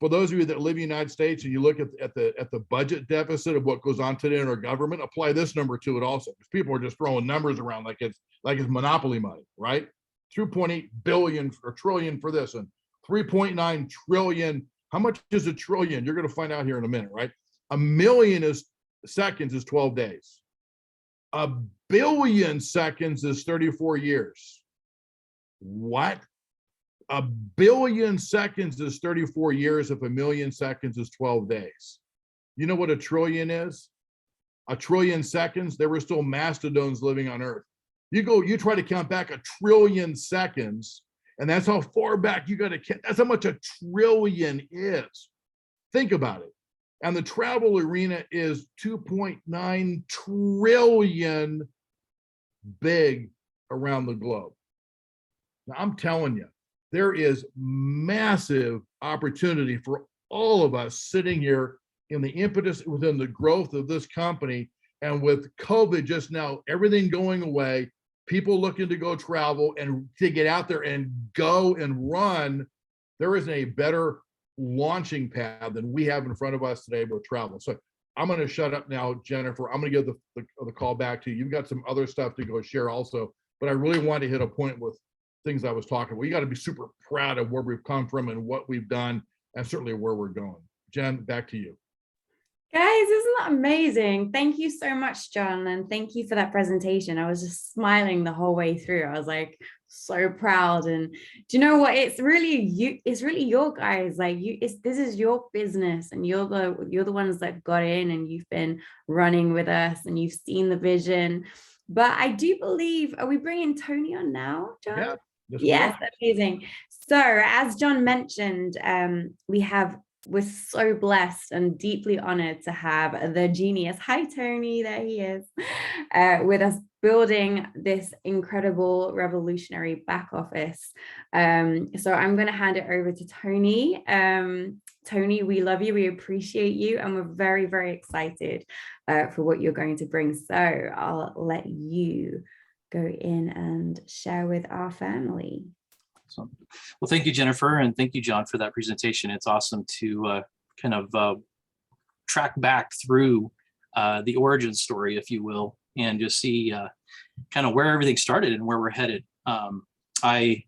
for those of you that live in the United States and you look at the budget deficit of what goes on today in our government, apply this number to it also, because people are just throwing numbers around like it's monopoly money, right? 2.8 billion or trillion for this, and 3.9 trillion. How much is a trillion? You're going to find out here in a minute, right? A million seconds is 12 days. A billion seconds is 34 years. What? A billion seconds is 34 years if a million seconds is 12 days. You know what a trillion is? A trillion seconds, there were still mastodons living on Earth. You try to count back a trillion seconds, and that's how far back you got to count. That's how much a trillion is. Think about it. And the travel arena is 2.9 trillion big around the globe. Now, I'm telling you, there is massive opportunity for all of us sitting here in the impetus within the growth of this company. And with COVID just now, everything going away, people looking to go travel and to get out there and go and run, there isn't a better launching pad than we have in front of us today with travel. So I'm going to shut up now, Jennifer. I'm going to give the call back to you. You've got some other stuff to go share also, but I really want to hit a point with things I was talking about. We got to be super proud of where we've come from and what we've done, and certainly where we're going. Jen, back to you. Guys, isn't that amazing? Thank you so much, John, and thank you for that presentation. I was just smiling the whole way through. I was like so proud. And do you know what? It's really you. It's really your guys. Like you. This is your business, and you're the ones that got in, and you've been running with us, and you've seen the vision. But I do believe, are we bringing Tony on now, John? Yeah. Yes, amazing. So as John mentioned, we're so blessed and deeply honored to have the genius. Hi, Tony, there he is, with us building this incredible revolutionary back office. So I'm going to hand it over to Tony. Tony, we love you, we appreciate you, and we're very, very excited for what you're going to bring. So I'll let you go in and share with our family. Awesome. Well, thank you, Jennifer, and thank you, John, for that presentation. It's awesome to kind of track back through the origin story, if you will, and just see kind of where everything started and where we're headed. I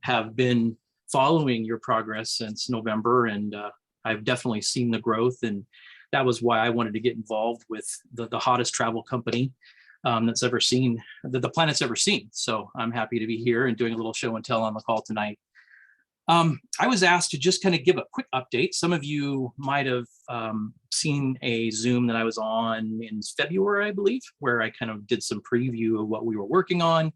have been following your progress since November, and I've definitely seen the growth, and that was why I wanted to get involved with the hottest travel company that's ever seen, that the planet's ever seen. So I'm happy to be here and doing a little show and tell on the call tonight. I was asked to just kind of give a quick update. Some of you might have seen a Zoom that I was on in February, I believe, where I kind of did some preview of what we were working on.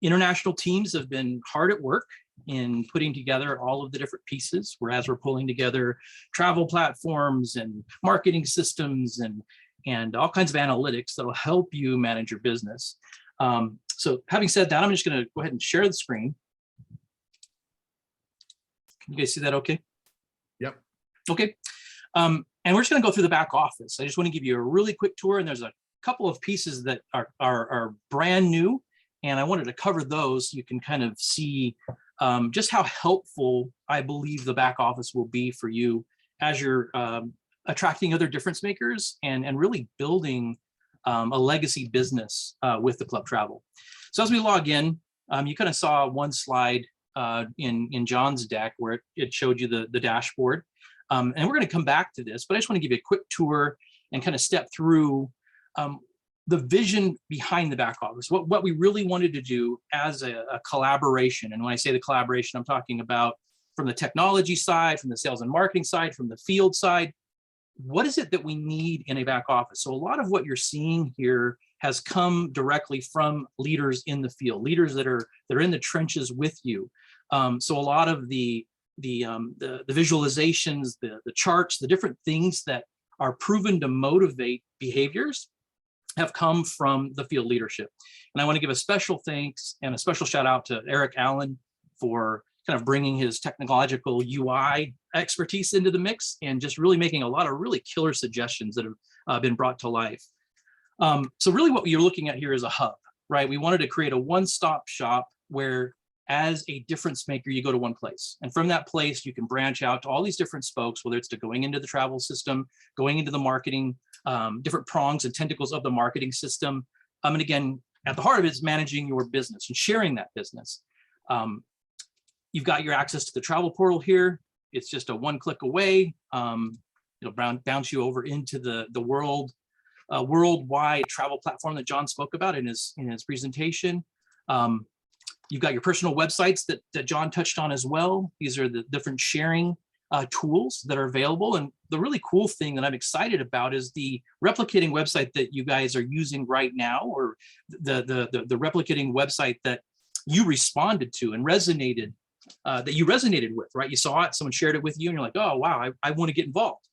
International teams have been hard at work in putting together all of the different pieces, whereas we're pulling together travel platforms and marketing systems and all kinds of analytics that will help you manage your business. So having said that, I'm just going to go ahead and share the screen. Can you guys see that okay? Yep. Okay. And we're just going to go through the back office. I just want to give you a really quick tour, and there's a couple of pieces that are brand new, and I wanted to cover those. You can kind of see just how helpful I believe the back office will be for you as you're attracting other difference makers and really building a legacy business with the Club Travel. So as we log in, you kind of saw one slide in John's deck where it showed you the dashboard. And we're going to come back to this, but I just want to give you a quick tour and kind of step through the vision behind the back office, what we really wanted to do as a collaboration. And when I say the collaboration, I'm talking about from the technology side, from the sales and marketing side, from the field side. What is it that we need in a back office? So a lot of what you're seeing here has come directly from leaders in the field, leaders that are in the trenches with you. So a lot of the visualizations, the charts, the different things that are proven to motivate behaviors have come from the field leadership. And I want to give a special thanks and a special shout out to Eric Allen for kind of bringing his technological UI expertise into the mix and just really making a lot of really killer suggestions that have been brought to life. So really what you're looking at here is a hub, right? We wanted to create a one-stop shop where as a difference maker, you go to one place. And from that place, you can branch out to all these different spokes, whether it's to going into the travel system, going into the marketing, different prongs and tentacles of the marketing system. And again, at the heart of it is managing your business and sharing that business. You've got your access to the travel portal here. It's just a one click away. It'll bounce you over into the worldwide travel platform that John spoke about in his presentation. You've got your personal websites that John touched on as well. These are the different sharing tools that are available. And the really cool thing that I'm excited about is the replicating website that you guys are using right now, or the replicating website that you responded to and resonated, that you resonated with, right? You saw it, someone shared it with you and you're like, oh, wow, I want to get involved.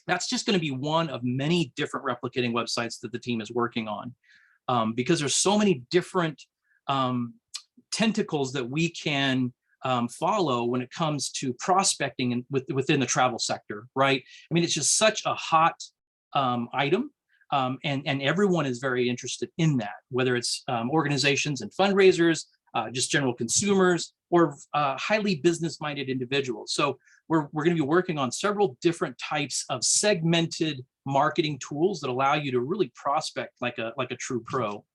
That's just going to be one of many different replicating websites that the team is working on, because there's so many different tentacles that we can follow when it comes to prospecting and within the travel sector, right? I mean, it's just such a hot item, and everyone is very interested in that, whether it's organizations and fundraisers, just general consumers, or highly business-minded individuals. So we're going to be working on several different types of segmented marketing tools that allow you to really prospect like a true pro.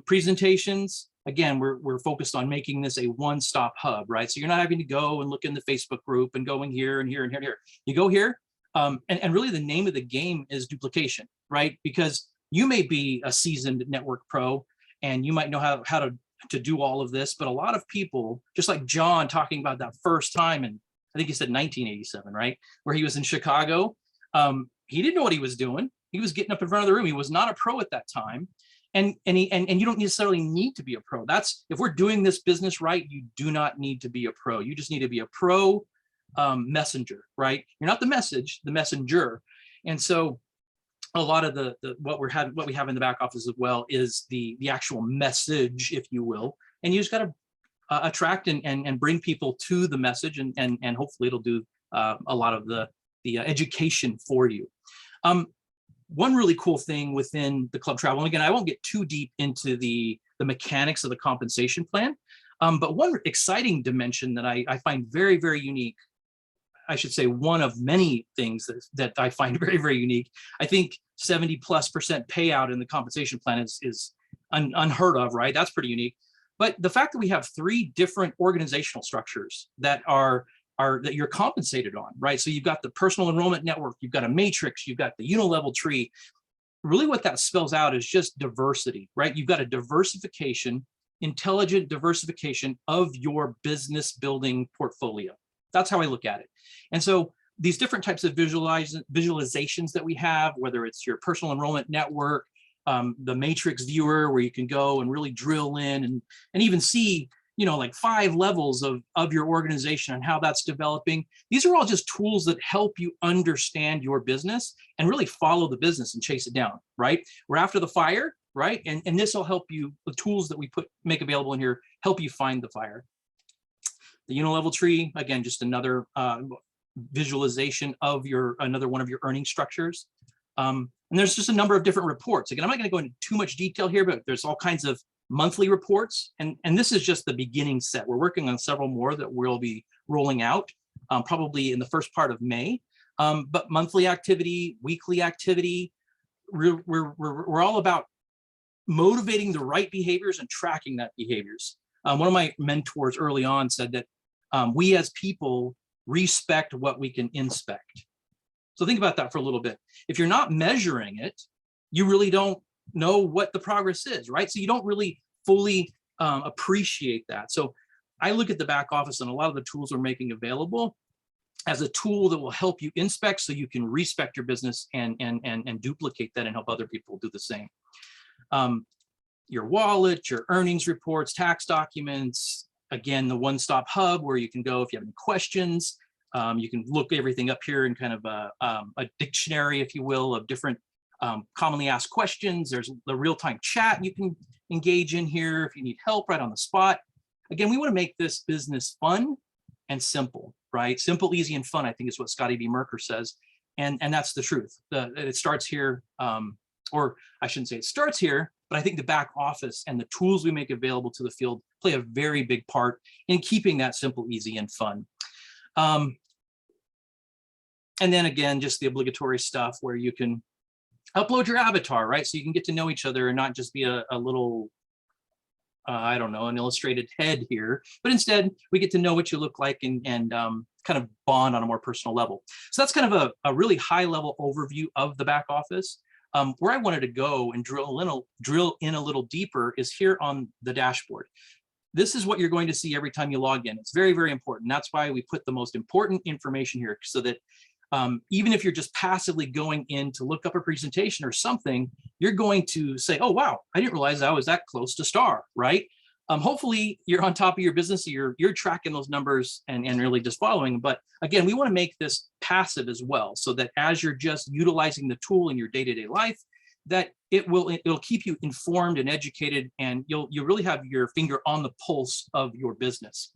Presentations. Again, we're focused on making this a one-stop hub, right? So you're not having to go and look in the Facebook group and going here and here and here and here. You go here, and really the name of the game is duplication, right? Because you may be a seasoned network pro and you might know how to do all of this, but a lot of people, just like John talking about that first time, and I think he said 1987, right? Where he was in Chicago, he didn't know what he was doing. He was getting up in front of the room. He was not a pro at that time. And you don't necessarily need to be a pro. That's, if we're doing this business right, you do not need to be a pro. You just need to be a pro messenger, right? You're not the message, the messenger. And so a lot of what we have in the back office as well is the actual message, if you will. And you just got to attract and bring people to the message, and hopefully it'll do a lot of the education for you. One really cool thing within the Club Travel, and again, I won't get too deep into the mechanics of the compensation plan, but one exciting dimension that I find very, very unique, I should say one of many things that I find very, very unique. I think 70+% payout in the compensation plan is unheard of, right? That's pretty unique. But the fact that we have 3 different organizational structures that that you're compensated on, right? So you've got the personal enrollment network, you've got a matrix, you've got the unilevel tree. Really what that spells out is just diversity, right? You've got a diversification, intelligent diversification of your business building portfolio. That's how I look at it. And so these different types of visualizations that we have, whether it's your personal enrollment network, the matrix viewer where you can go and really drill in and even see, like 5 levels of your organization and how that's developing. These are all just tools that help you understand your business and really follow the business and chase it down, right? We're after the fire, right? And this will help you, the tools that we make available in here, help you find the fire. The unilevel tree, again, just another visualization of another one of your earning structures. And there's just a number of different reports. Again, I'm not going to go into too much detail here, but there's all kinds of monthly reports. And this is just the beginning set. We're working on several more that we'll be rolling out probably in the first part of May. But monthly activity, weekly activity, we're all about motivating the right behaviors and tracking that behaviors. One of my mentors early on said that we as people respect what we can inspect. So think about that for a little bit. If you're not measuring it, you really don't know what the progress is, right? So you don't really fully appreciate that. So I look at the back office and a lot of the tools we're making available as a tool that will help you inspect so you can respect your business and duplicate that and help other people do the same. Your wallet, your earnings reports, tax documents, again, the one-stop hub where you can go if you have any questions. You can look everything up here in kind of a dictionary, if you will, of different commonly asked questions. There's the real-time chat you can engage in here if you need help right on the spot. Again, we want to make this business fun and simple, right? Simple, easy, and fun, I think is what Scotty D. Merker says. And that's the truth. It starts here, or I shouldn't say it starts here, but I think the back office and the tools we make available to the field play a very big part in keeping that simple, easy, and fun. And then again, just the obligatory stuff where you can upload your avatar, right? So you can get to know each other and not just be a little, I don't know, an illustrated head here, but instead we get to know what you look like and kind of bond on a more personal level. So that's kind of a really high level overview of the back office. Where I wanted to go and drill in a little deeper is here on the dashboard. This is what you're going to see every time you log in. It's very, very important. That's why we put the most important information here so that even if you're just passively going in to look up a presentation or something, you're going to say, oh, wow, I didn't realize I was that close to star, right? Hopefully you're on top of your business, you're tracking those numbers and really just following. But again, we want to make this passive as well, so that as you're just utilizing the tool in your day-to-day life, that it'll keep you informed and educated, and you'll really have your finger on the pulse of your business.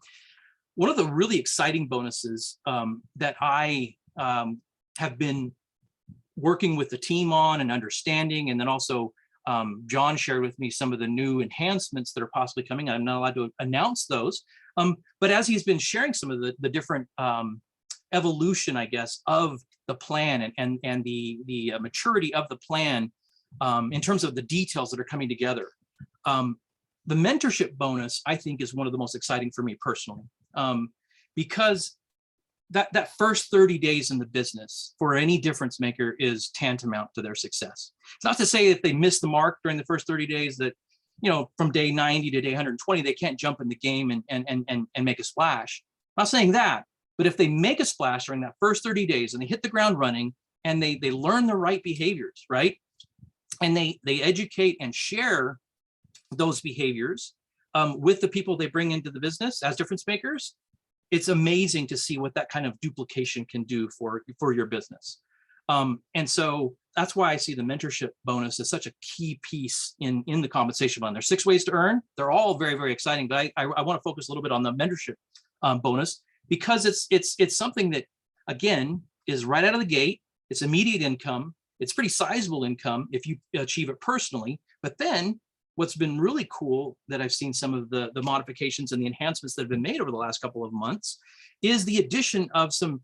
One of the really exciting bonuses that I have been working with the team on and understanding, and then also John shared with me some of the new enhancements that are possibly coming. I'm not allowed to announce those, but as he's been sharing some of the different evolution, I guess, of the plan and the maturity of the plan in terms of the details that are coming together. The mentorship bonus, I think, is one of the most exciting for me personally, because that first 30 days in the business for any difference maker is tantamount to their success. It's not to say if they miss the mark during the first 30 days that, you know, from day 90 to day 120, they can't jump in the game and make a splash. I'm not saying that, but if they make a splash during that first 30 days and they hit the ground running and they learn the right behaviors, right? And they educate and share those behaviors with the people they bring into the business as difference makers, it's amazing to see what that kind of duplication can do for your business. And so that's why I see the mentorship bonus as such a key piece in the compensation plan. There's 6 ways to earn. They're all very, very exciting, but I want to focus a little bit on the mentorship bonus, because it's something that, again, is right out of the gate. It's immediate income. It's pretty sizable income if you achieve it personally. But then what's been really cool that I've seen some of the modifications and the enhancements that have been made over the last couple of months is the addition of some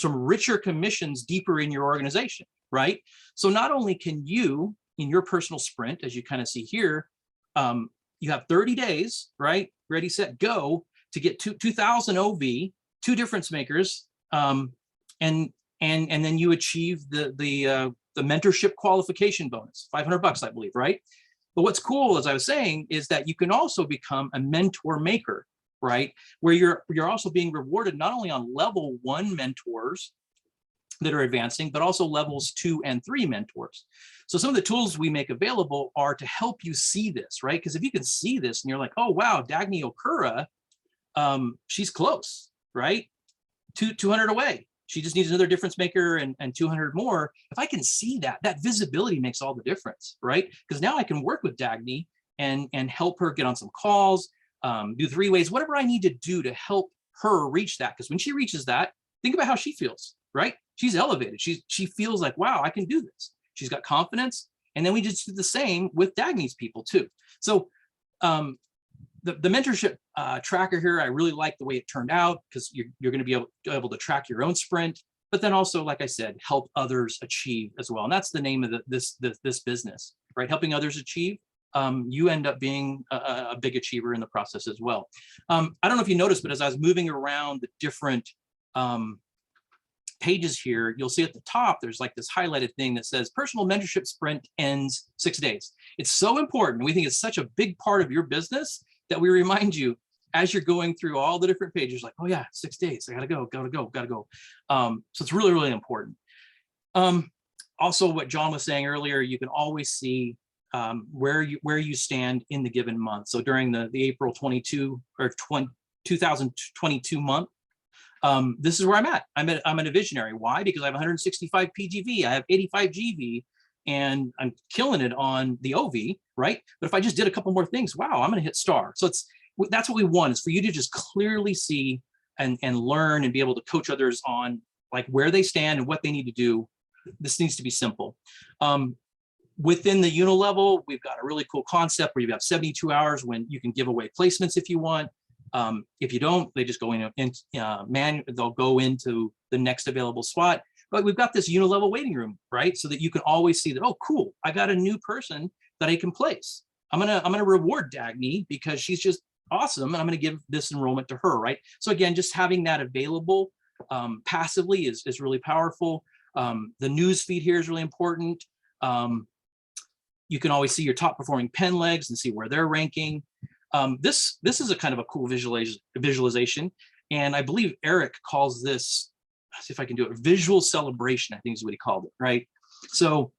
richer commissions deeper in your organization, right? So not only can you, in your personal sprint, as you kind of see here, you have 30 days, right? Ready, set, go to get 2,000 OV, 2 difference makers, and then you achieve the mentorship qualification bonus, $500, I believe, right? But what's cool, as I was saying, is that you can also become a mentor maker, right? Where you're also being rewarded not only on level 1 mentors that are advancing, but also levels 2 and 3 mentors. So some of the tools we make available are to help you see this, right? Because if you can see this and you're like, oh, wow, Dagny Okura, she's close, right? 200 away. She just needs another difference maker and 200 more. If I can see that visibility makes all the difference, right? Because now I can work with Dagny and help her get on some calls, do 3 ways, whatever I need to do to help her reach that. Because when she reaches that, think about how she feels, right? She's elevated. She feels like, wow, I can do this. She's got confidence. And then we just do the same with Dagny's people too. So the mentorship tracker here, I really like the way it turned out, because you're going to be able to track your own sprint. but then also, like I said, help others achieve as well. And that's the name of this business, right? Helping others achieve. You end up being a big achiever in the process as well. I don't know if you noticed, but as I was moving around the different pages here, you'll see at the top, there's like this highlighted thing that says personal mentorship sprint ends 6 days. It's so important. We think it's such a big part of your business that we remind you as you're going through all the different pages, like, oh yeah, 6 days, I gotta go. So it's really, really important. Also, what John was saying earlier, you can always see where you stand in the given month. So during the April 2022 month, this is where I'm at. I'm a visionary. Why? Because I have 165 PGV, I have 85 GV, and I'm killing it on the OV, right? But if I just did a couple more things, wow, I'm gonna hit star. So that's what we want, is for you to just clearly see and learn and be able to coach others on like where they stand and what they need to do. This needs to be simple. Within the Unilevel, we've got a really cool concept where you have 72 hours when you can give away placements if you want. If you don't, they just go in they'll go into the next available spot. But we've got this Unilevel waiting room, right? So that you can always see that, oh, cool, I got a new person that I can place. I'm gonna reward Dagny because she's just awesome, and I'm gonna give this enrollment to her, right? So again, just having that available passively is really powerful. The news feed here is really important. You can always see your top performing pen legs and see where they're ranking. This is a kind of a cool visualization, and I believe Eric calls this, let's see if I can do it, visual celebration, I think is what he called it, right? So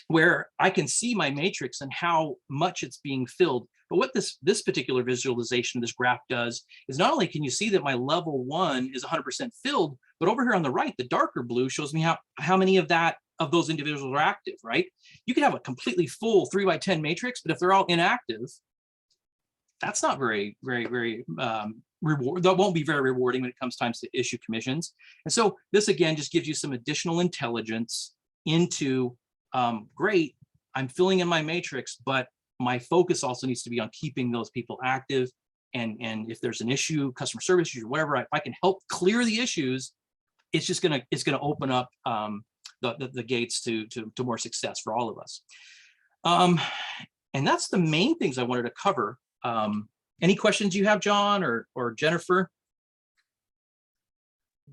where I can see my matrix and how much it's being filled. But what this particular visualization, this graph does, is not only can you see that my level 1 is 100% filled, but over here on the right, the darker blue shows me how many of those individuals are active, right? You can have a completely full 3x10 matrix, but if they're all inactive, that's not very, very, very that won't be very rewarding when it comes time to issue commissions. And so this again just gives you some additional intelligence into great, I'm filling in my matrix, but my focus also needs to be on keeping those people active. And if there's an issue, customer service issue, whatever, if I can help clear the issues, it's gonna open up the gates to more success for all of us. And that's the main things I wanted to cover. Any questions you have, John or Jennifer?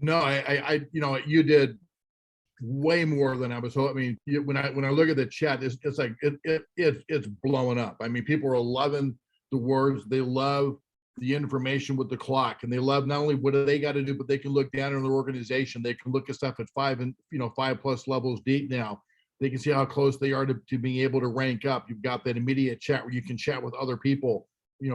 No, I you did way more than I was hoping. I mean, when I look at the chat, it's like it's blowing up. I mean, people are loving the words. They love the information with the clock, and they love not only what do they got to do, but they can look down in their organization. They can look at stuff at 5+ levels deep now. They can see how close they are to being able to rank up. You've got that immediate chat where you can chat with other people,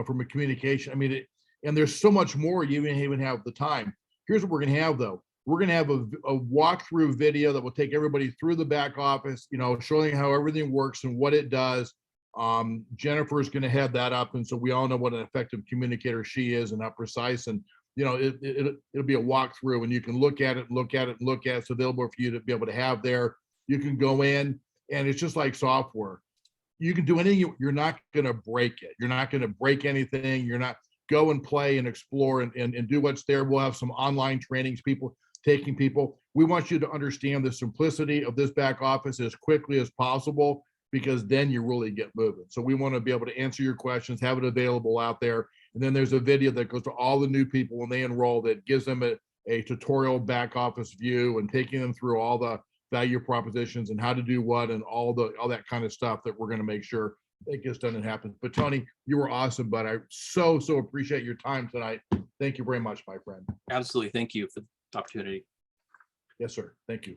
from a communication. I mean, and there's so much more you even have the time. Here's what we're going to have, though. We're going to have a walkthrough video that will take everybody through the back office, showing how everything works and what it does. Jennifer is going to head that up, and so we all know what an effective communicator she is and how precise. And it'll be a walkthrough, and you can look at it. So it's available for you to be able to have there. You can go in, and it's just like software. You can do anything. You're not going to break it. You're not going to break anything. You're not. Go and play and explore and do what's there. We'll have some online trainings, taking people. We want you to understand the simplicity of this back office as quickly as possible, because then you really get moving. So we want to be able to answer your questions, have it available out there. And then there's a video that goes to all the new people when they enroll that gives them a tutorial back office view and taking them through all the value propositions and how to do what and all that kind of stuff that we're going to make sure it gets done and happens. But Tony, you were awesome, but I so appreciate your time tonight. Thank you very much, my friend. Absolutely. Thank you for the opportunity. Yes, sir. Thank you.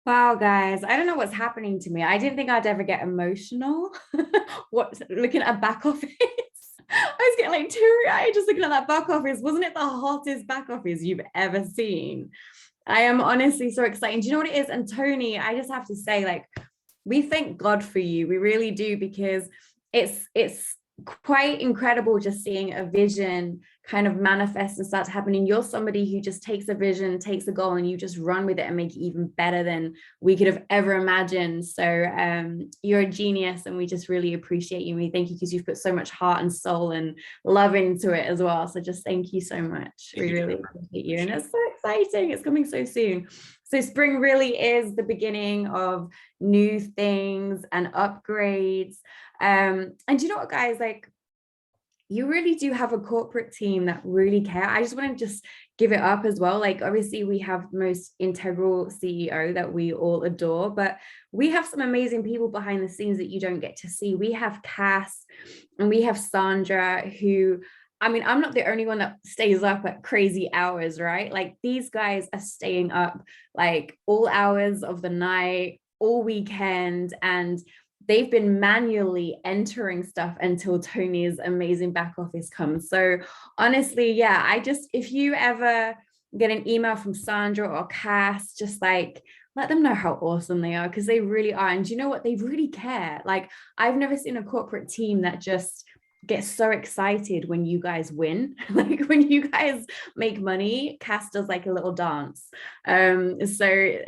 Wow, guys, I don't know what's happening to me. I didn't think I'd ever get emotional. Looking at a back office. I was getting like teary-eyed just looking at that back office. Wasn't it the hottest back office you've ever seen? I am honestly so excited. Do you know what it is? And Tony, I just have to say, like, we thank God for you. We really do, because it's quite incredible just seeing a vision kind of manifest and start to happen. And you're somebody who just takes a vision, takes a goal, and you just run with it and make it even better than we could have ever imagined. So you're a genius, and we just really appreciate you. We thank you because you've put so much heart and soul and love into it as well. So just thank you so much. Thank We you, really Jennifer. appreciate you. And it's so exciting. It's coming so soon. So spring really is the beginning of new things and upgrades. And you know what, guys, like, you really do have a corporate team that really care. I just want to just give it up as well. Like, obviously we have the most integral CEO that we all adore, but we have some amazing people behind the scenes that you don't get to see. We have Cass and we have Sandra, who, I mean, I'm not the only one that stays up at crazy hours, right? Like, these guys are staying up like all hours of the night, all weekend, and they've been manually entering stuff until Tony's amazing back office comes. So honestly, yeah, if you ever get an email from Sandra or Cass, just like, let them know how awesome they are, because they really are. And you know what? They really care. Like, I've never seen a corporate team that just gets so excited when you guys win. Like, when you guys make money, Cass does like a little dance. So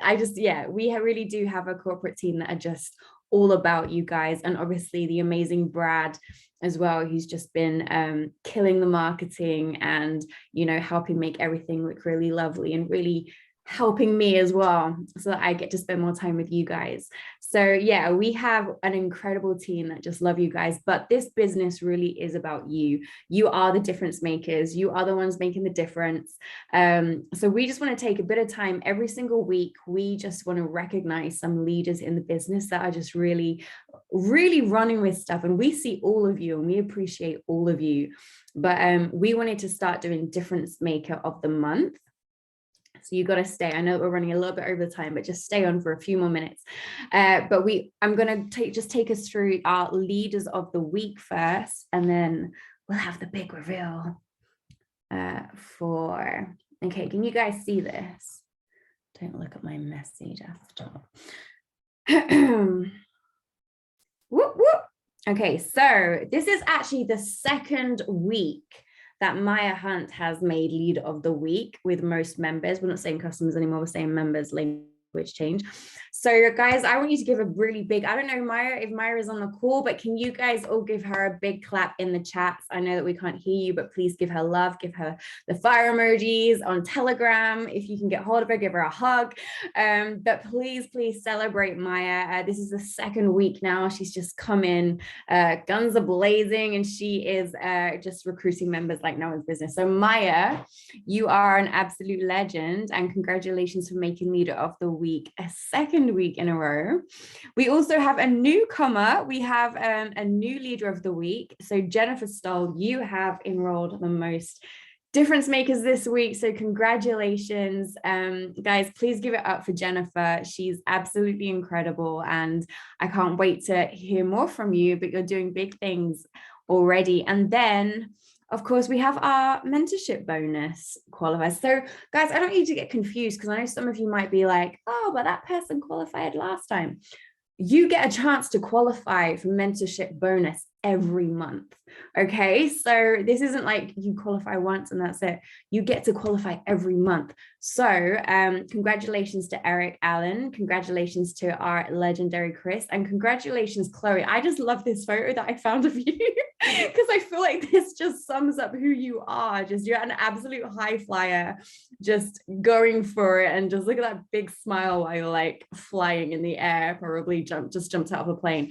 we really do have a corporate team that are just all about you guys. And obviously the amazing Brad as well, who's just been killing the marketing and, you know, helping make everything look really lovely and really helping me as well, so that I get to spend more time with you guys. So yeah, we have an incredible team that just love you guys, but this business really is about you. You are the difference makers. You are the ones making the difference. So we just want to take a bit of time every single week. We just want to recognize some leaders in the business that are just really, really running with stuff. And we see all of you and we appreciate all of you. But we wanted to start doing Difference Maker of the Month. So you got to stay. I know that we're running a little bit over the time, but just stay on for a few more minutes. I'm going to take us through our leaders of the week first, and then we'll have the big reveal okay, can you guys see this? Don't look at my messy desktop. Whoop, whoop. Okay, so this is actually the second week that Maya Hunt has made leader of the week with most members. We're not saying customers anymore, we're saying members, language change. So guys, I want you to give a really big, I don't know Maya, if Maya is on the call, but can you guys all give her a big clap in the chats? I know that we can't hear you, but please give her love, give her the fire emojis on Telegram. If you can get hold of her, give her a hug. But please celebrate Maya. This is the second week now. She's just come in, guns are blazing, and she is just recruiting members like no one's business. So Maya, you are an absolute legend, and congratulations for making leader of the week a second week in a row. We also have a newcomer. We have a new leader of the week. So Jennifer Stoll, you have enrolled the most difference makers this week. So congratulations, guys, please give it up for Jennifer. She's absolutely incredible. And I can't wait to hear more from you, but you're doing big things already. And then of course, we have our mentorship bonus qualifiers. So guys, I don't need to get confused, because I know some of you might be like, oh, but that person qualified last time. You get a chance to qualify for mentorship bonus every month. Okay, so this isn't like you qualify once and that's it. You get to qualify every month. So congratulations to Eric Allen, congratulations to our legendary Chris, and congratulations Chloe. I just love this photo that I found of you, because I feel like this just sums up who you are. Just, you're an absolute high flyer, just going for it, and just look at that big smile while you're like flying in the air, probably just jumped out of a plane.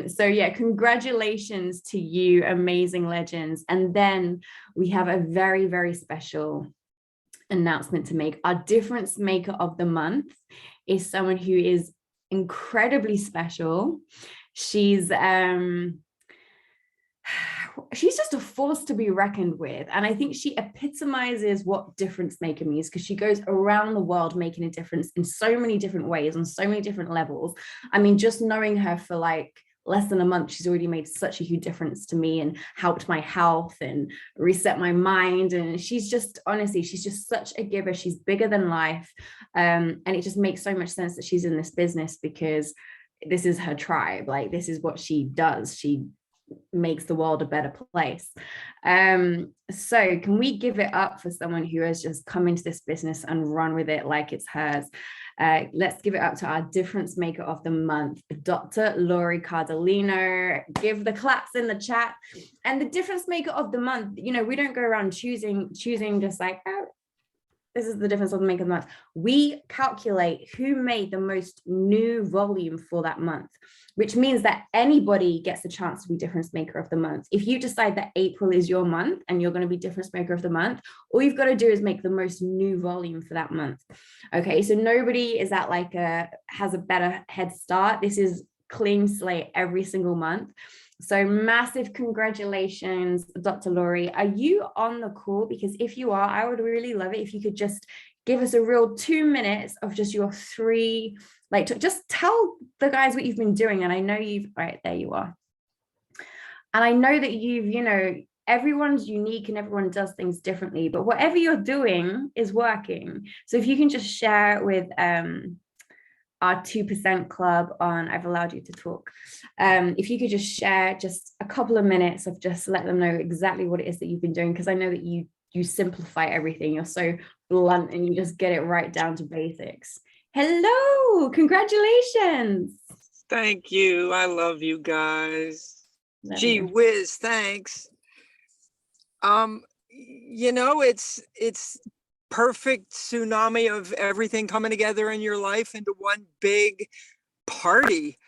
So yeah, congratulations to you, amazing legends. And then we have a very, very special announcement to make. Our difference maker of the month is someone who is incredibly special. She's just a force to be reckoned with. And I think she epitomizes what difference maker means, because she goes around the world making a difference in so many different ways, on so many different levels. I mean, just knowing her for like less than a month, she's already made such a huge difference to me and helped my health and reset my mind. And she's just, honestly, she's just such a giver. She's bigger than life. And it just makes so much sense that she's in this business, because this is her tribe. Like, this is what she does. She makes the world a better place. So can we give it up for someone who has just come into this business and run with it like it's hers? Let's give it up to our difference maker of the month, Dr. Lori Cardellino. Give the claps in the chat. And the difference maker of the month, you know, we don't go around choosing just like, oh, this is the difference of the maker of the month. We calculate who made the most new volume for that month, which means that anybody gets a chance to be difference maker of the month. If you decide that April is your month and you're going to be difference maker of the month, all you've got to do is make the most new volume for that month. Okay, so nobody is at like has a better head start. This is clean slate every single month. So massive congratulations, Dr. Lori. Are you on the call? Because if you are, I would really love it if you could just give us a real 2 minutes of just your three, like just tell the guys what you've been doing. And I know you've, right, there you are. And I know that you've, you know, everyone's unique and everyone does things differently, but whatever you're doing is working. So if you can just share with our 2% club on I've allowed you to talk. If you could just share just a couple of minutes of just let them know exactly what it is that you've been doing, because I know that you simplify everything. You're so blunt and you just get it right down to basics. Hello, congratulations. Thank you. I love you guys. Love Gee you. whiz, thanks. You know, it's perfect tsunami of everything coming together in your life into one big party.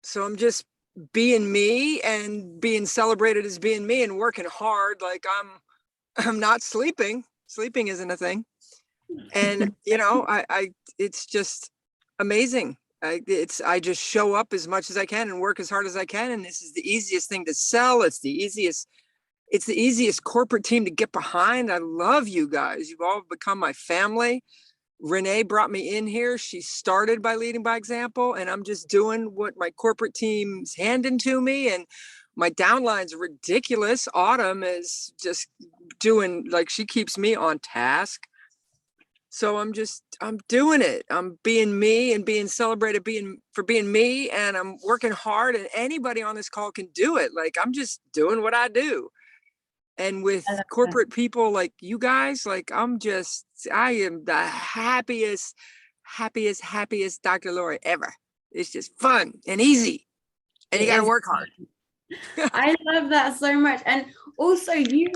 So I'm just being me and being celebrated as being me and working hard. Like I'm not sleeping. Sleeping isn't a thing. And you know, I it's just amazing. I just show up as much as I can and work as hard as I can. And this is the easiest thing to sell. It's the easiest corporate team to get behind. I love you guys. You've all become my family. Renee brought me in here. She started by leading by example, and I'm just doing what my corporate team's handing to me. And my downline's ridiculous. Autumn is just doing, like, she keeps me on task. So I'm doing it. I'm being me and being celebrated for being me, and I'm working hard, and anybody on this call can do it. Like, I'm just doing what I do. And with corporate people like you guys, like I am the happiest Dr. Lori ever. It's just fun and easy. And you got to work hard. I love that so much. And also you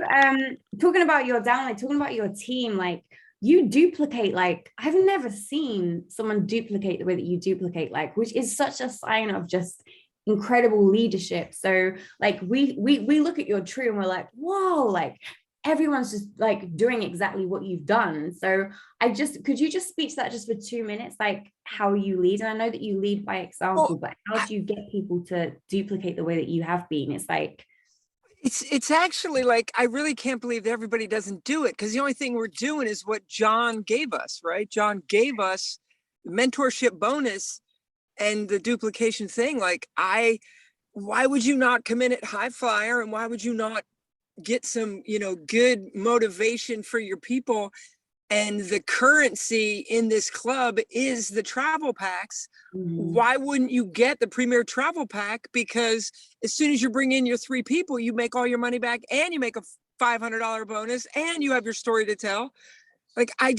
talking about your downline, talking about your team, like you duplicate, like I've never seen someone duplicate the way that you duplicate, like, which is such a sign of just incredible leadership. So like we look at your tree and we're like, whoa, like everyone's just like doing exactly what you've done. So could you just speak to that just for 2 minutes, like how you lead? And I know that you lead by example, but how do you get people to duplicate the way that you have been? It's like, it's actually like, I really can't believe that everybody doesn't do it, because the only thing we're doing is what John gave us, right? John gave us mentorship bonus and the duplication thing. Like why would you not come in at high flyer, and why would you not get some, good motivation for your people? And the currency in this club is the travel packs. Why wouldn't you get the premier travel pack? Because as soon as you bring in your 3 people, you make all your money back, and you make a $500 bonus, and you have your story to tell. Like, I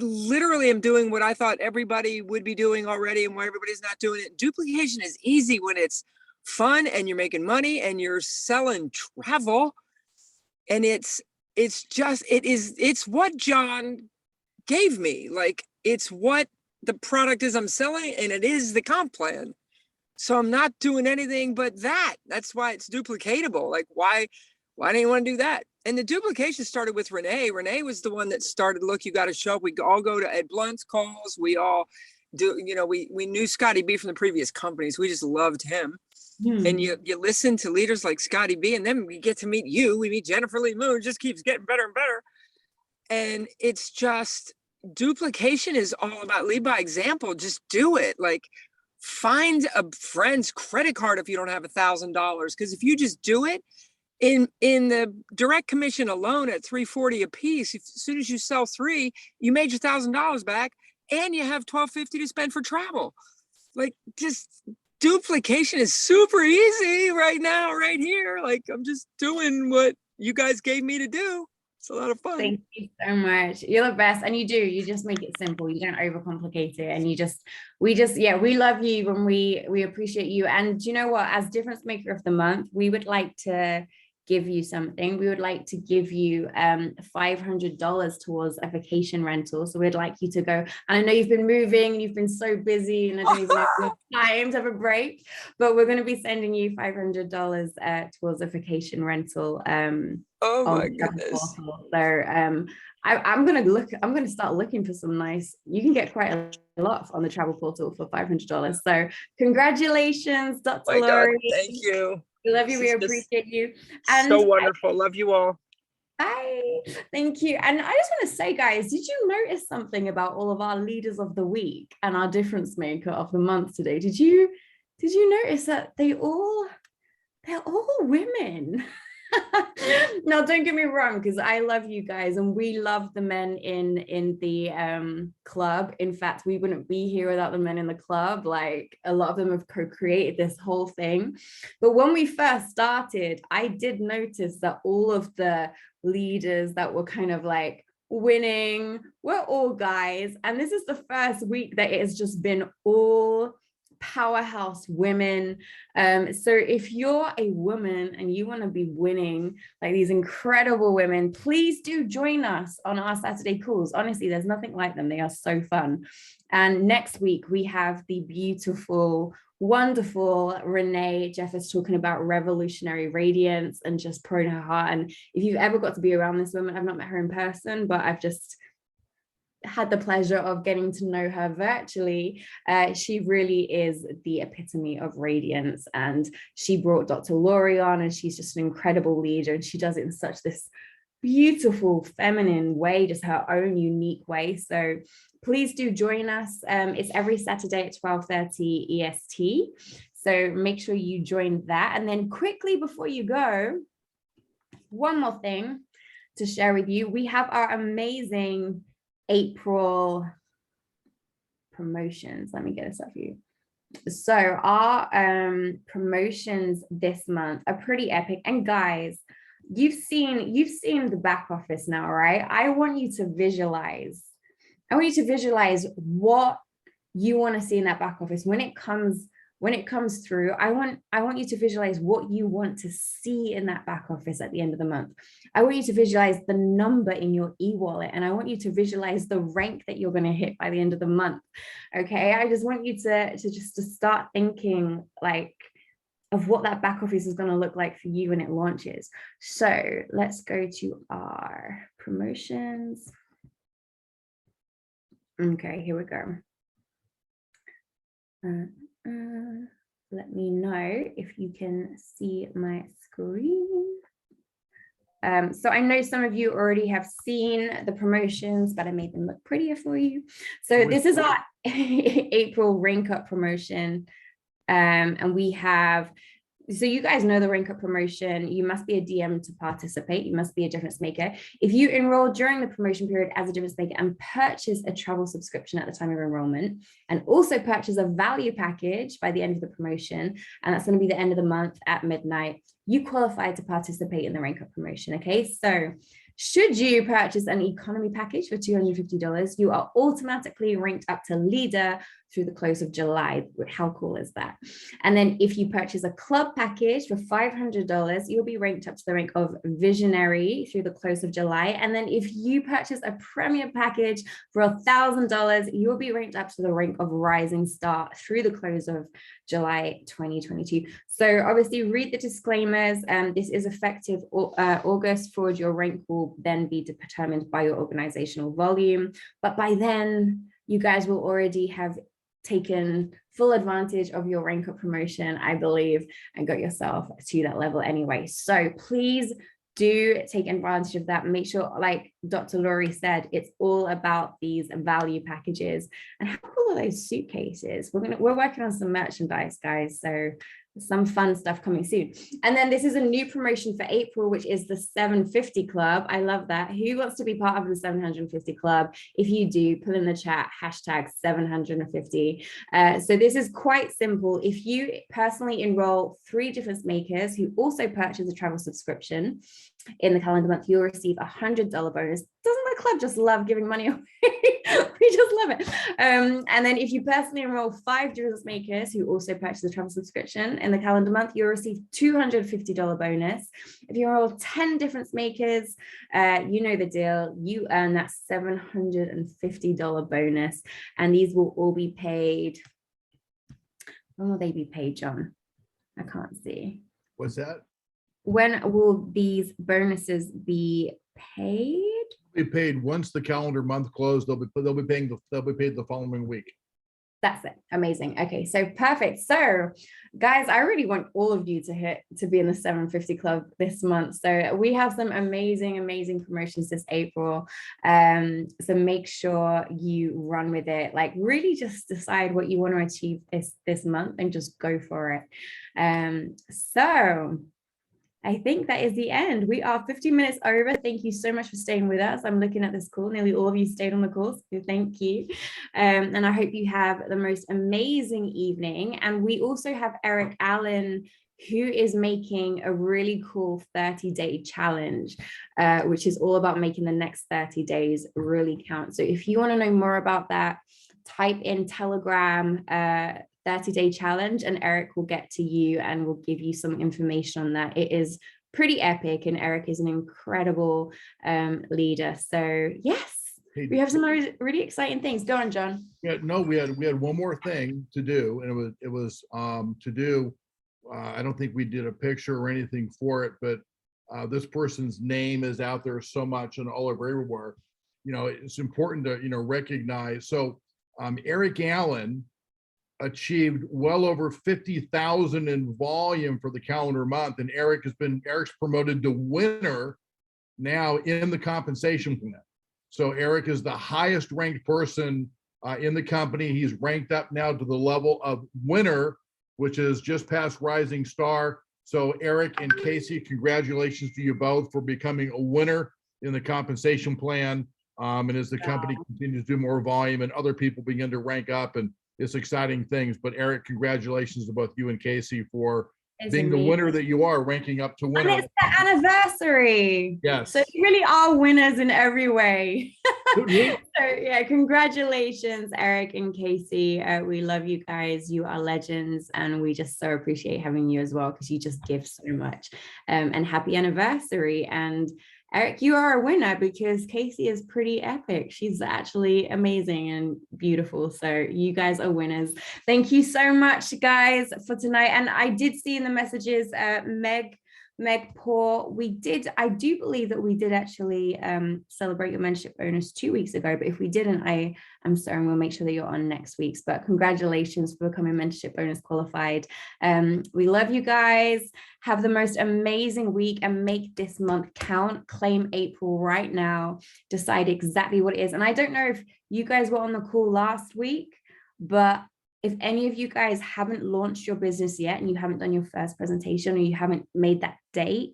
literally am doing what I thought everybody would be doing already, and why everybody's not doing it. Duplication is easy when it's fun and you're making money and you're selling travel. And it's what John gave me. Like, it's what the product is I'm selling, and it is the comp plan. So I'm not doing anything but that. That's why it's duplicatable. Like, why do you want to do that? And the duplication started with Renee. Renee was the one that started, look, you got to show up. We all go to Ed Blunt's calls. We all do, we knew Scotty B from the previous companies. We just loved him. And you listen to leaders like Scotty B, and then we get to meet you. We meet Jennifer Lee Moon. It just keeps getting better and better. And it's just, duplication is all about lead by example. Just do it. Like, find a friend's credit card if you don't have $1,000. Because if you just do it, in the direct commission alone at $340 a piece, as soon as you sell 3, you made your $1,000 back, and you have $1,250 to spend for travel. Like, just duplication is super easy right now, right here. Like I'm just doing what you guys gave me to do. It's a lot of fun. Thank you so much. You're the best. And you just make it simple. You don't overcomplicate it. And we love you when we appreciate you. And you know what, as difference maker of the month, we would like to give you something. We would like to give you $500 towards a vacation rental. So we'd like you to go. And I know you've been moving and you've been so busy and I don't even know if you have time to have a break, but we're going to be sending you $500 towards a vacation rental. Oh my on Travel goodness. Portal. So I'm gonna start looking for some nice, you can get quite a lot on the Travel Portal for $500. So congratulations, Dr. My God, Laurie. thank you. We love you, This we is just appreciate you. So wonderful. Love you all. Bye. Thank you. And I just want to say, guys, did you notice something about all of our leaders of the week and our difference maker of the month today? Did you notice that they're all women? No, don't get me wrong, because I love you guys and we love the men in the club. In fact, we wouldn't be here without the men in the club. Like a lot of them have co-created this whole thing. But when we first started, I did notice that all of the leaders that were kind of like winning were all guys. And this is the first week that it has just been all powerhouse women. So if you're a woman and you want to be winning like these incredible women, please do join us on our Saturday calls. Honestly, there's nothing like them. They are so fun. And next week we have the beautiful, wonderful Renee Jeffers talking about revolutionary radiance and just pouring her heart. And if you've ever got to be around this woman, I've not met her in person, but I've just had the pleasure of getting to know her virtually. She really is the epitome of radiance, and she brought Dr. Laurie on, and she's just an incredible leader, and she does it in such this beautiful feminine way, just her own unique way. So please do join us. It's every Saturday at 12:30 EST, so make sure you join that. And then quickly before you go, one more thing to share with you. We have our amazing April promotions. Let me get this up for you. So our promotions this month are pretty epic. And guys, you've seen the back office now, right? I want you to visualize what you want to see in that back office when it comes through. I want you to visualize what you want to see in that back office at the end of the month. I want you to visualize the number in your e-wallet, and I want you to visualize the rank that you're going to hit by the end of the month. Okay, I just want you to start thinking like of what that back office is going to look like for you when it launches. So let's go to our promotions. Okay, here we go. Let me know if you can see my screen. So I know some of you already have seen the promotions, but I made them look prettier for you. So this is our April Rank Up promotion. And we have, so you guys know the Rank Up promotion. You must be a DM to participate. You must be a difference maker. If you enroll during the promotion period as a difference maker and purchase a travel subscription at the time of enrollment, and also purchase a value package by the end of the promotion, and that's going to be the end of the month at midnight, you qualify to participate in the Rank Up promotion. Okay, so should you purchase an economy package for $250, you are automatically ranked up to leader through the close of July. How cool is that? And then if you purchase a club package for $500, you'll be ranked up to the rank of visionary through the close of July. And then if you purchase a premier package for $1,000, you'll be ranked up to the rank of rising star through the close of July 2022. So obviously read the disclaimers. This is effective August forward. Your rank will then be determined by your organizational volume. But by then, you guys will already have taken full advantage of your Rank Up promotion, I believe, and got yourself to that level anyway. So please do take advantage of that. Make sure, like Dr. Laurie said, it's all about these value packages. And how cool are those suitcases? We're working on some merchandise, guys. So some fun stuff coming soon. And then this is a new promotion for April, which is the 750 Club. I love that. Who wants to be part of the 750 Club? If you do, put in the chat hashtag 750. So this is quite simple. If you personally enroll 3 different makers who also purchase a travel subscription in the calendar month, you'll receive a $100 bonus. Doesn't the club just love giving money away? We just love it. And then if you personally enroll 5 different makers who also purchase a travel subscription in the calendar month, you'll receive $250 bonus. If you enroll 10 different makers, you know the deal. You earn that $750 bonus, and these will all be paid. When will they be paid, John? I can't see. What's that? When will these bonuses be paid? Be paid once the calendar month closed. They'll be paid the following week. That's it. Amazing. Okay, so perfect. So guys, I really want all of you to be in the 750 Club this month. So we have some amazing promotions this April. So make sure you run with it. Like really just decide what you want to achieve this month and just go for it. So I think that is the end. We are 15 minutes over. Thank you so much for staying with us. I'm looking at this call. Nearly all of you stayed on the call, so thank you. And I hope you have the most amazing evening. And we also have Eric Allen, who is making a really cool 30-day challenge, which is all about making the next 30 days really count. So if you want to know more about that, type in Telegram 30-day challenge, and Eric will get to you and will give you some information on that. It is pretty epic, and Eric is an incredible leader. So yes, we have some really exciting things. Go on, John. Yeah, no, we had one more thing to do, and it was to do. I don't think we did a picture or anything for it, but this person's name is out there so much and all over everywhere. You know, it's important to recognize. So Eric Allen achieved well over 50,000 in volume for the calendar month, and Eric's promoted to winner now in the compensation plan. So Eric is the highest ranked person in the company. He's ranked up now to the level of winner, which is just past rising star. So Eric and Casey, congratulations to you both for becoming a winner in the compensation plan. And as the company continues to do more volume and other people begin to rank up, and it's exciting things. But Eric, congratulations to both you and Casey for being the winner that you are, ranking up to winner. And it's the anniversary. Yes. So you really are winners in every way. So yeah, congratulations, Eric and Casey. We love you guys. You are legends, and we just so appreciate having you as well, because you just give so much. And happy anniversary. And Eric, you are a winner because Casey is pretty epic. She's actually amazing and beautiful. So you guys are winners. Thank you so much, guys, for tonight. And I did see in the messages, Meg Poor, I do believe that we did actually celebrate your mentorship bonus 2 weeks ago, but if we didn't, I'm sorry, we'll make sure that you're on next week's. But congratulations for becoming mentorship bonus qualified. We love you guys. Have the most amazing week and make this month count. Claim April right now. Decide exactly what it is. And I don't know if you guys were on the call last week, but if any of you guys haven't launched your business yet and you haven't done your first presentation or you haven't made that date,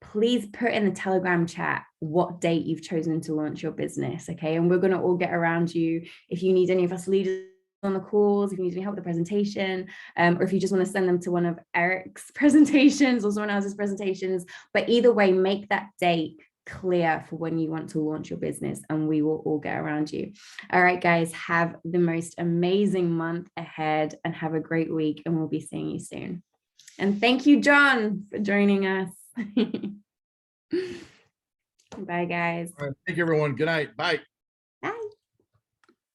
please put in the Telegram chat what date you've chosen to launch your business, okay? And we're going to all get around you. If you need any of us leaders on the calls, if you need any help with the presentation, or if you just want to send them to one of Eric's presentations or someone else's presentations, but either way, make that date clear for when you want to launch your business, and we will all get around you. All right, guys, have the most amazing month ahead and have a great week, and we'll be seeing you soon. And thank you, John, for joining us. Bye, guys. All right, thank you, everyone. Good night. Bye.